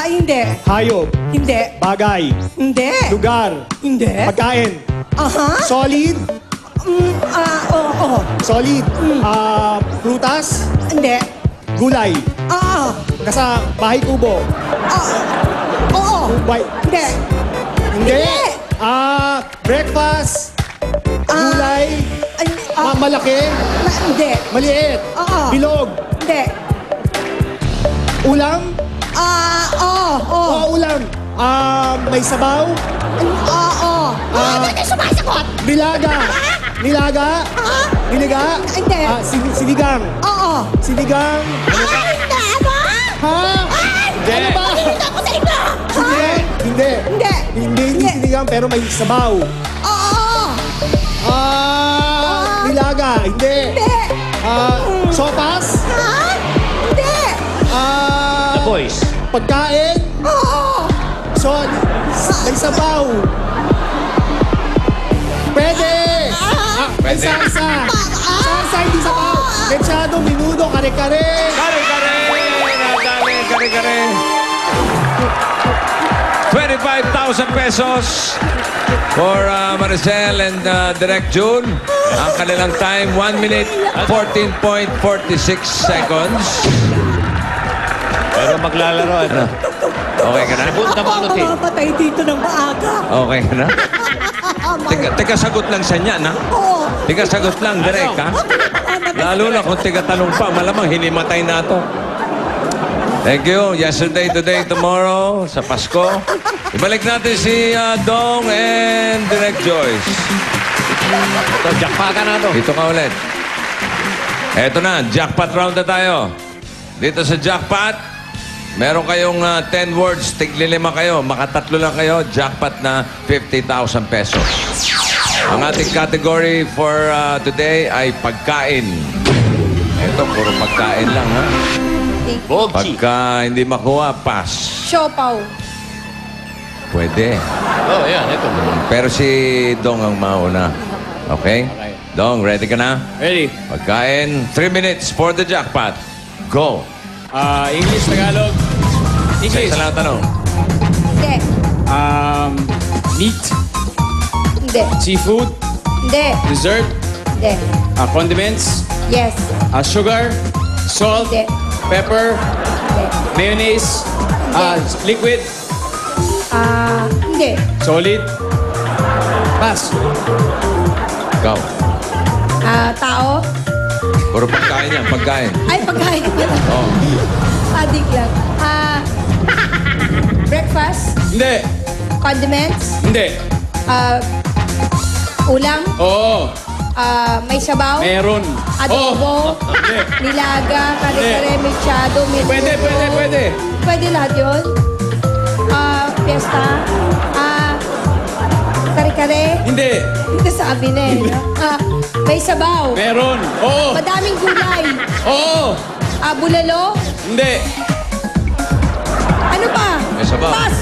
Hindi. hayop, Hindi. bagay, Hindi. lugar, Hindi. pagkain, Aha. solid, Oo. solid, prutas, Hindi. gulay, Oo. bahay kubo, Oo. Hindi. hindi, breakfast, gulay, malaki, Hindi. maliit, Oo. bilog, Hindi. ulam, Ulam. May sabaw. Hindi sumasagot. Nilaga. Nilaga. Niliga. Hindi. Sinigang. Oo. Sinigang. Hindi ba? Ha? Ano ba? Hindi ako sa inyo. Hindi. Hindi. Hindi sinigang pero may sabaw. Oo. Nilaga. Hindi. Hindi. Sopas. Hindi. The Boys. Pagkain. Oo. May sabaw. Pwede. May Pwede. salsa. Salsa, hindi sabaw. Mechado, minudo, kare-kare. Kare-kare! Nadali, kare-kare. 25,000 pesos for Maricel and Direct June. Ang kanilang time, 1 minute, 14.46 seconds. Pero maglalaro, ano? Okay ka na? Mamamatay dito ng maaga. Okay ka na? Teka sagot lang sa niya, na? Oo. Teka sagot lang, direct, ha? Lalo na kung tiga tanong pa, malamang hinimatay na to. Thank you. Yesterday, today, tomorrow, sa Pasko. Ibalik natin si Dong and Direct Joyce. Ito, jackpot na to. Dito ka ulit. Eto na, jackpot round na tayo. Dito sa jackpot, meron kayong 10 words, tigli-5 kayo, makatatlo lang kayo, jackpot na 50,000 pesos. Ang ating category for today ay pagkain. Ito, puro pagkain lang, ha? Pagka hindi makuha, pass. Siopaw. Pwede. Oh, yan, ito. Pero si Dong ang mauna. Okay? Dong, ready ka na? Ready? Pagkain, 3 minutes for the jackpot. Go! English, Tagalog. English. Sa lang tanong. Hindi. Meat, Hindi. seafood, Hindi. dessert, Hindi. condiments, Yes. sugar, salt, Hindi. pepper, Hindi. mayonnaise, liquid, Hindi. solid. Pass. Go. Tao. Puro pagkain yan, pagkain. Ay, pagkain pala. Oh. Adik lang. Breakfast. Hindi. Condiments. Hindi. Ulam. Oo. May sabaw. Meron. Adobo. Hindi. Nilaga. Kare-kare. Mechado. Menudo. Pwede. Pwede lahat yun. Fiesta. Kare-kare. Hindi. Hindi sabi na eh. May sabaw. Meron. Oo. Madaming gulay. Oo. Bulalo. Hindi. Ano pa? May sabaw. Pass.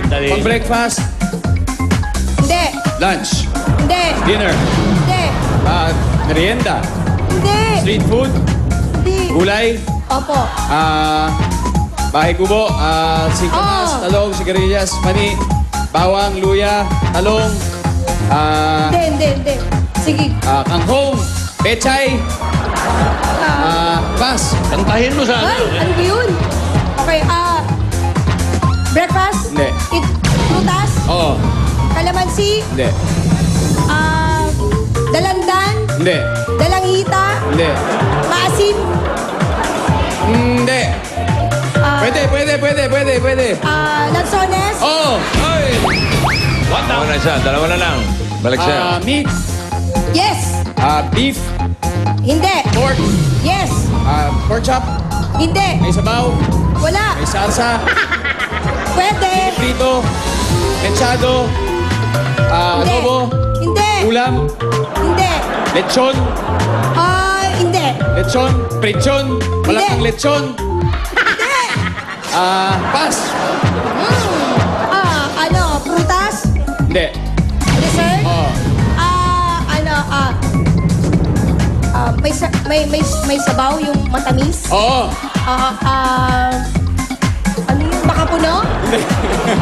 Pang breakfast, Hindi. lunch, Hindi. dinner, Hindi. merienda, Hindi. street food, Hindi. gulay, Opo. bahay kubo, singkamas, Oo. talong, sigarilyas, mani, bawang, luya, talong, Hindi. Sige. kangkong, pechay, pass. Kantahin mo sa Ay, ano ba yun? Okay, breakfast? Hindi. Prutas? Oo. Kalamansi? Hindi. Dalandan? Hindi. Dalanghita? Hindi. Maasim? Hindi. Pwede. Lanzones? Oo. Ay! Dalawa na siya, dalawa na lang. Balik siya. Meat, Yes. beef, Hindi. pork, Yes. pork chop, Hindi. may sabaw, Wala. may salsa, Pwede. prito, mechado, Hindi. adobo, Hindi. ulam, Hindi. lechon, Hindi. prechon, malakang lechon, Hindi. pass. Prutas? Hindi. Dessert? Oo. May sabaw yung matamis? Oo. Ano yung makapuno?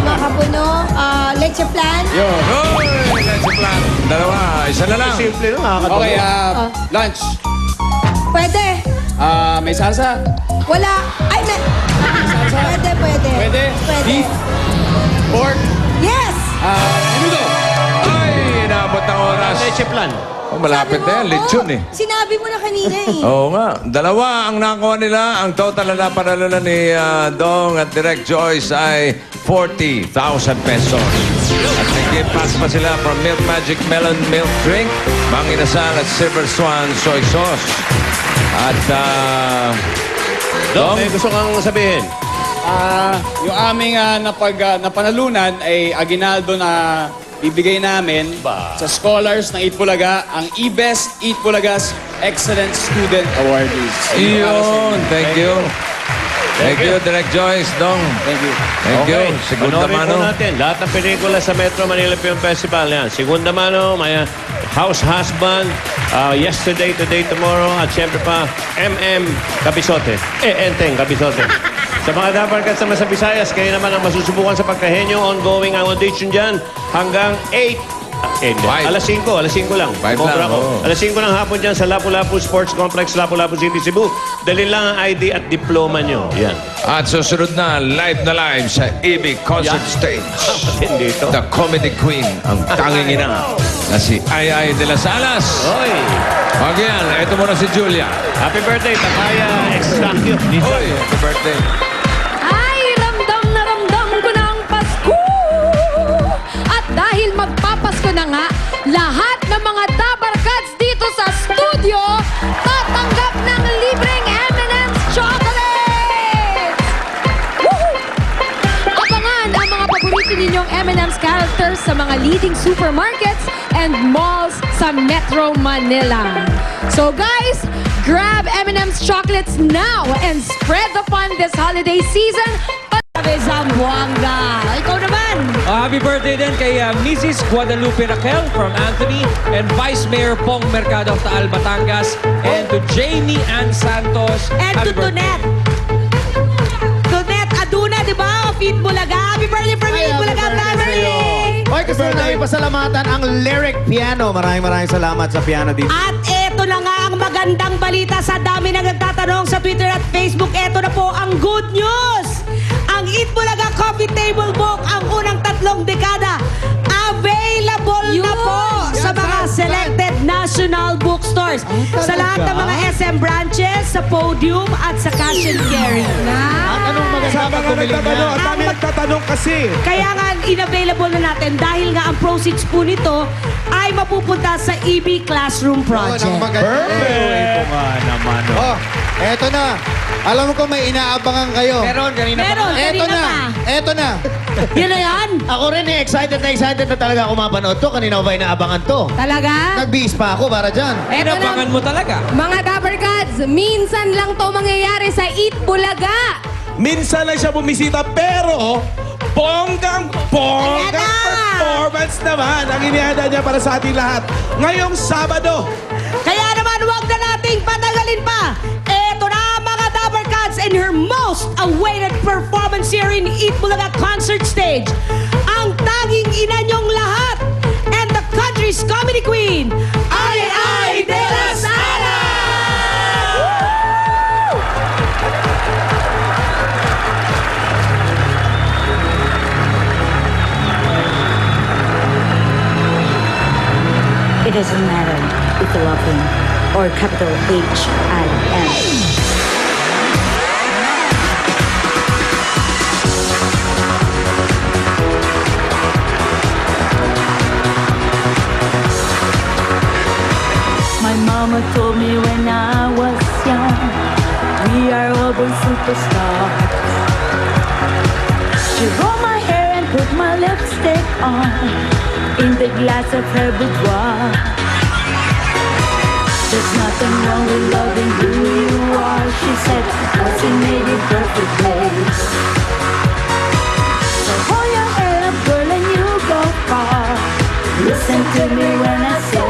Makapuno, leche plan? Yun. Hoy! Let's plan. Dalawa, isa na lang. Simple lang, Okay, lunch. Pwede. May salsa, Wala. Ay, pwede. pwede, beef, pork, Yes! menudo. Ay, inabot ang oras. Leche plan. Oh, malapit na yan. Lechon eh. Sinabi mo na kanina eh. Oo nga. Dalawa ang nakuha nila. Ang total na panalo na ni Dong at Direct Joyce ay 40,000 pesos. At may gift pass pa sila from Milk Magic Melon Milk Drink, Mang Inasal at Silver Swan Soy Sauce. At, Dong, may gusto kang sabihin. Yung aming napanalunan ay aginaldo na bibigay namin sa scholars ng Eat Bulaga, ang eBest Eat Bulaga's Excellent Student Awardees. Iyon. Thank you. Thank you, Direct Joyce, Dong. Thank you. Thank you. Segunda Panoorin po mano. natin lahat ng pelikula sa Metro Manila Film Festival. Yan. Segunda Mano, may House Husband, Yesterday, Today, Tomorrow, at siyempre pa, MM Kabisote. Enteng Kabisote. Sa mga dapat sa Visayas, kayo naman ang masusubukan sa pagkahenyo. Ongoing ang audition dyan hanggang 8. Alas 5 lang. Mobra ko. Alas 5 ng hapon dyan sa Lapu-Lapu Sports Complex, Lapu-Lapu City, Cebu. Dalhin lang ang ID at diploma nyo. Yan. At susunod na live sa EB Concert Stage. Dito. The Comedy Queen, ang tanging ina na si Ay de las Alas. Oy! Wag yan, ito muna si Julia. Happy birthday, Takaya Extakyo. Oy, happy birthday. Ay, ramdam na ramdam ko na ang Pasko! At dahil magpapasko na nga, lahat ng mga Dabarkads dito sa studio tatanggap ng libreng M&M's chocolates! Woohoo! Abangan ang mga paborito ninyong M&M's characters sa mga leading supermarkets and malls sa Metro Manila. So guys, grab M&M's chocolates now and spread the fun this holiday season. Zamboanga. Ikaw naman. Happy birthday din kay Mrs. Guadalupe Raquel from Anthony and Vice Mayor Pong Mercado of Taal, Batangas, and to Jamie Ann Santos. And to Tonet. Tonet Aduna, di ba? Feed Bulaga. Happy birthday from Feed Bulaga family. Hoy, gusto namin pasalamatan ang Lyric Piano. Maraming salamat sa piano dito. At eto na nga ang magandang balita sa dami na nagtatanong sa Twitter at Facebook. Eto na po ang good news. Ang Eat Bulaga Coffee Table Book, ang unang 3 dekada, available na po sa mga selected national bookstores. Sa lahat ng mga SM branches, sa Podium at sa Cash and Carry. Sa mga nagtatanong, ang dami nagtatanong kasi. Kaya nga, in-available na natin dahil nga ang proceeds po nito ay mapupunta sa EB Classroom Project. Perfect! Oh, eto na. Alam mo kung may inaabangan kayo. Meron, kanina pa. Eto na. Yun na yan? Ako rin excited na talaga ako mapanood to. Kanina ko ba inaabangan to? Talaga? Nag-bihis pa ako para dyan. Inabangan mo talaga. Mga Dabarkads, minsan lang to mangyayari sa Eat Bulaga. Minsan lang siya bumisita, pero bonggang-bonggang performance naman ang inihanda niya para sa ating lahat ngayong Sabado. Kaya naman, huwag na nating patagalin pa. Eto na mga Dabarkads in her most awaited performance here in Eat Bulaga Concert Stage. Ang tanging ina niyong lahat and the country's comedy queen, Ay de las Alas! It doesn't matter if you love him or capital H-I-M. My mama told me when I was young, we are all born superstars. She rolled my hair and put my lipstick on in the glass of her boudoir. There's nothing wrong with loving who you are, she said, cause he made it perfect place. So hold your head up, girl, and you go far. Listen to me when I say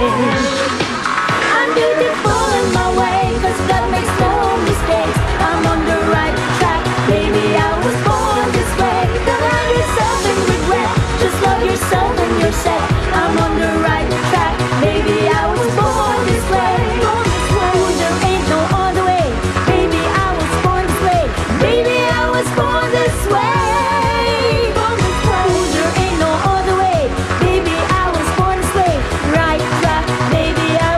I'm beautiful in my way, cause God makes no mistakes. I'm on the right track, baby, I was born this way. Don't hide yourself in regret, just love yourself and you're set. I'm on the right track, baby, I was born this way. Ooh, there ain't no other way, baby, I was born this way. Baby, I was born this way. Ooh, there ain't no other way, baby, I was born this way. Right track, baby, I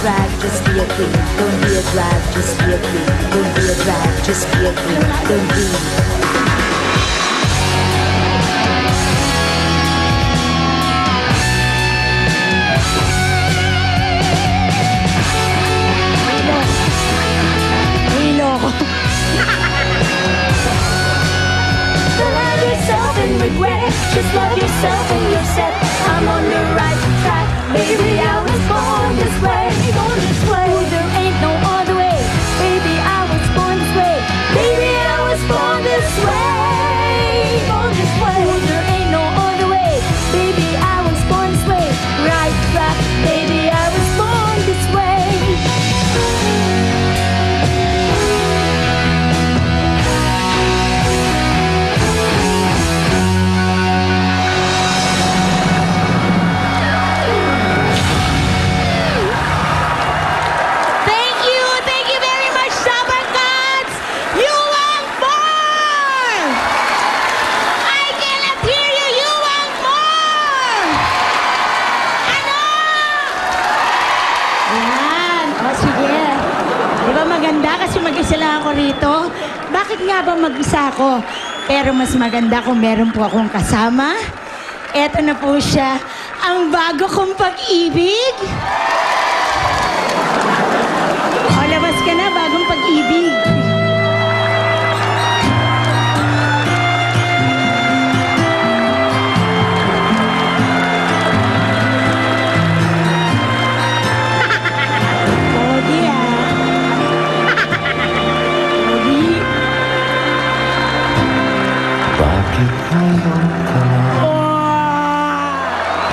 drag, just be a queen. Don't be a drag, just be a queen. Don't be a drag, just be a queen. Don't be. Don't love yourself and regret it. Just love yourself and you're set. I'm on the right track. Baby, I was born this way. Born this way. Ooh, there ain't no other way. Baby, I was born this way. Baby, I was born this way. Born this way. Ooh, there ain't no other way. Baby, I was born this way. Right track. Baby, I was born this way. Thank you very much, Dabarkads! You want more! I cannot hear you! You want more! Ano? Yan. O, sige. Di ba maganda kasi mag-isa lang ako rito? Bakit nga ba mag-isa ako? Pero mas maganda kung meron po akong kasama. Eto na po siya, ang bago kong pag-ibig. O, labas ka na, bagong pag-ibig. Bakit ngayon ka lang?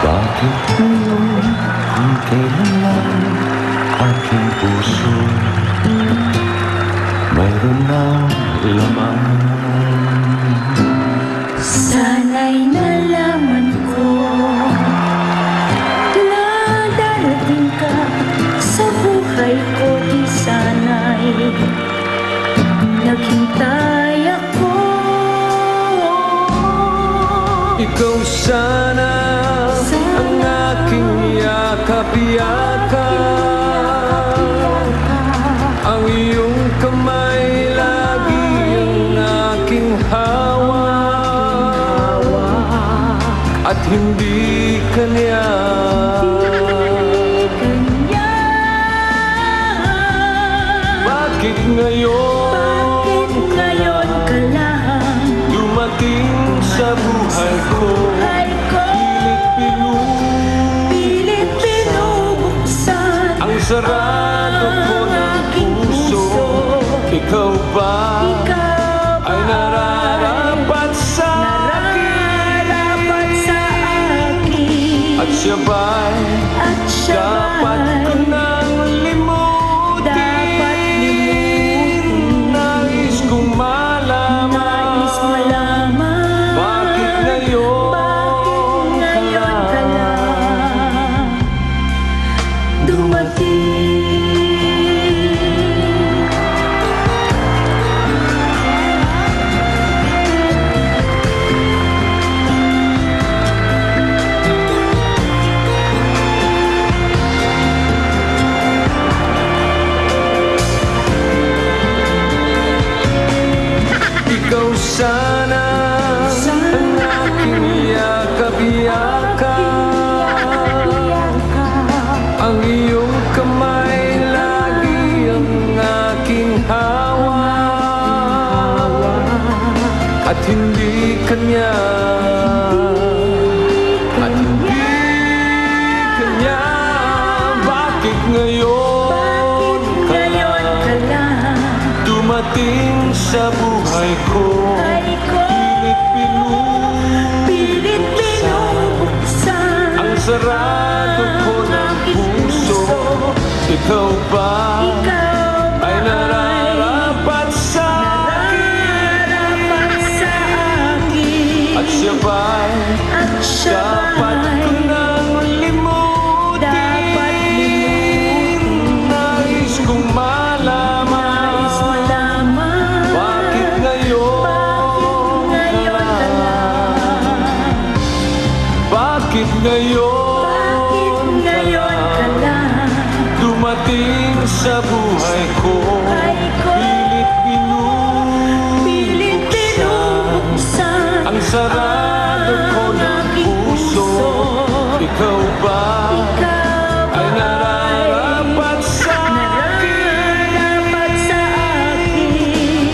Bakit ngayon kung kailan lang aking puso mayroon na laman? Sana'y nalaman ko na darating ka sa buhay ko. Di sana'y naghintay ako. Ikaw sana ang aking yakap-yakap, ang iyong kamay lagi ang aking hawak, at hindi kanya. Bakit ngayon ka lang dumating sa buhay ko? Pilit binubuksan Ang sarado ko ng puso. Ikaw ba ay nararapat sa akin? At siya ba'y dapat ko nang limutin? Nais kong malaman bakit ngayon ka lang dumating. Ikaw sana ang aking yakap-yakap, ang iyong kamay lagi ang aking hawak, at hindi kanya. At hindi kanya. Bakit ngayon ka lang dumating sa buhay ko? Pilit binubuksan ang sarado ko ng puso. Ikaw ba ay nararapat sa akin? At siya ba'y dapat ko nang limutin? Nais kong malaman bakit ngayon ka lang? Bakit ngayon ka lang dumating sa buhay ko. Pilit binubuksan ang sarado ko ng puso. Ikaw ba ay nararapat sa akin?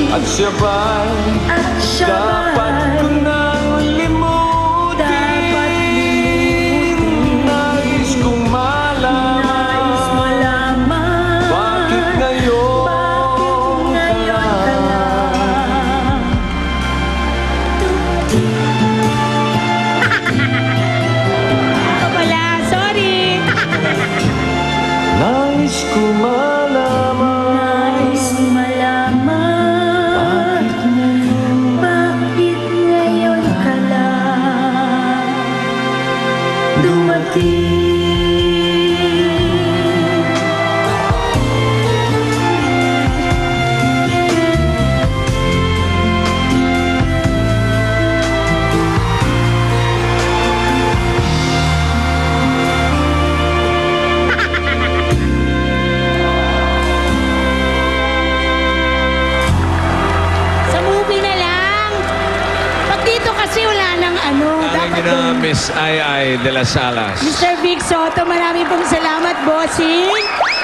At siya ba'y dapat ko nang limutin? Nais kong malaman bakit ngayon ka lang? Wala, sorry. Nais kong malaman bakit ngayon ka lang dumating. Sa movie na lang. Pag dito kasi wala nang ano. Tanging Dapat na Miss Ai de las Salas. Mr. Vic Soto, maraming pong salamat, bossing.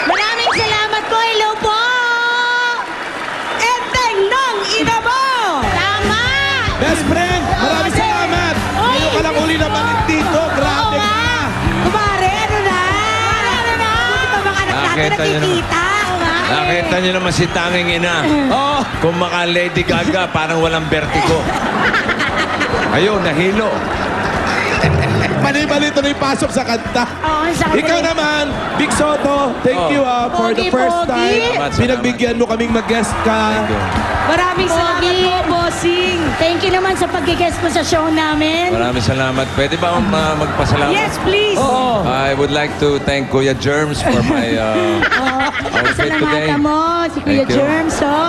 Maraming salamat po. Hello po. Enteng ng ina mo! Tama. Best friend, maraming salamat. Ngayon ka lang uli naman dito. Grabe ka. Kumare, ano na? Ano na? Buti pa mga anak natin Nakita niyo naman. nakikita. Nakita niyo naman si tanging ina. Oh, Kung maka Lady Gaga, parang walang vertigo. Ayun, nahilo. mali-mali ito na yung pasok sa kanta. Oo, ang sakit. Ikaw naman, Big Soto, thank Oh. you for the Pogi, first pogi. time. Salamat. Pinagbigyan mo kaming mag-guest ka. Maraming salamat Pogi. po, bossing. Thank you naman sa pag-guest mo sa show namin. Maraming salamat. Pwede ba akong magpasalamat? Yes, please. I would like to thank Kuya Germs for my outfit today. Pasalamatan mo, si Kuya Thank you. Germs, oh.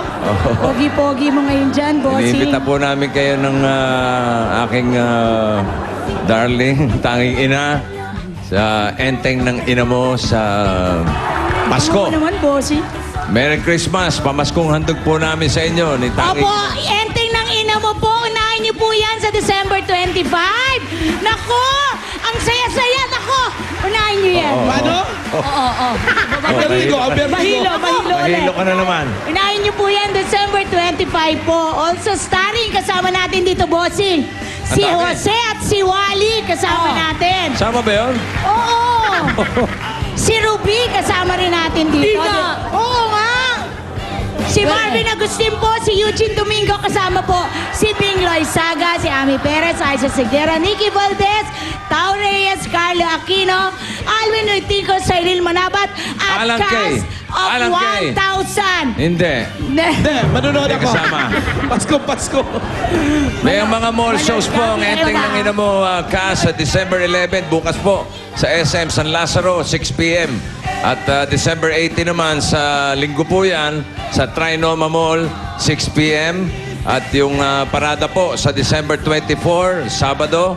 Pogi-pogi mo ngayon dyan, bossing. Iniimbita po namin kayo ng aking darling, tanging ina sa enteng ng ina mo sa Pasko. Ano naman, bossing? Merry Christmas! Pamaskong handog po namin sa inyo ni tanging... Opo, enteng ng ina mo po. Unahin niyo po yan sa December 25. Nako, ang saya-saya. Nako, unahin niyo yan. Paano? Oo. Ang vertigo, ang vertigo. Mahilo Mahilo ulit. ka na naman. Unahin niyo po yan December 25 po. Also starring, kasama natin dito, bossing. Si Ang dami. Jose at si Wally, kasama natin. Sama ba yun? Oo. Si Ruby, kasama rin natin dito. Tina. Oo nga. Si Marvin Agustin po, si Eugene Domingo, kasama po si Bingloy Saga, si Ami Perez, Aisha Segura, Nikki Valdez, Tao Reyes, Carlo Aquino, Alvin Oitico, Cyril Manabat, at Alan Kay. cast of Alan Kay. 1,000. Hindi. Hindi, manonood Hindi ako. kasama. Pasko. May mga mall shows po ang enteng ng ina mo sa December 11, bukas po sa SM San Lazaro, 6 p.m. At December 18 naman sa linggo po yan sa Trinoma Mall, 6 p.m. At yung parada po sa December 24, Sabado,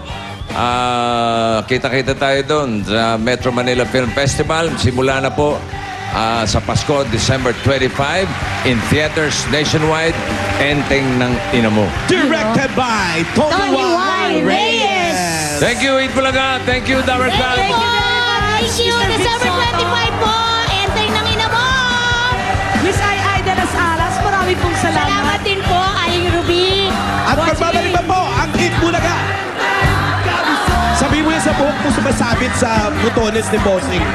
kita-kita tayo doon sa Metro Manila Film Festival. Simula na po sa Pasko, December 25, in theaters nationwide, enteng ng ina mo. Directed by Tony Y. Reyes. Thank you, Eat Bulaga. Thank you, Dabar Thank you po. Thank you. December 25 po. Enteng ng ina mo. Miss Ai de las Alas, maraming pong salamat. Salamat din po, Aling Ruby. At magbabalik pa po ang Eat Bulaga. Sabi mo yan sa buhok mo sumasabit sa butones ni Bossing.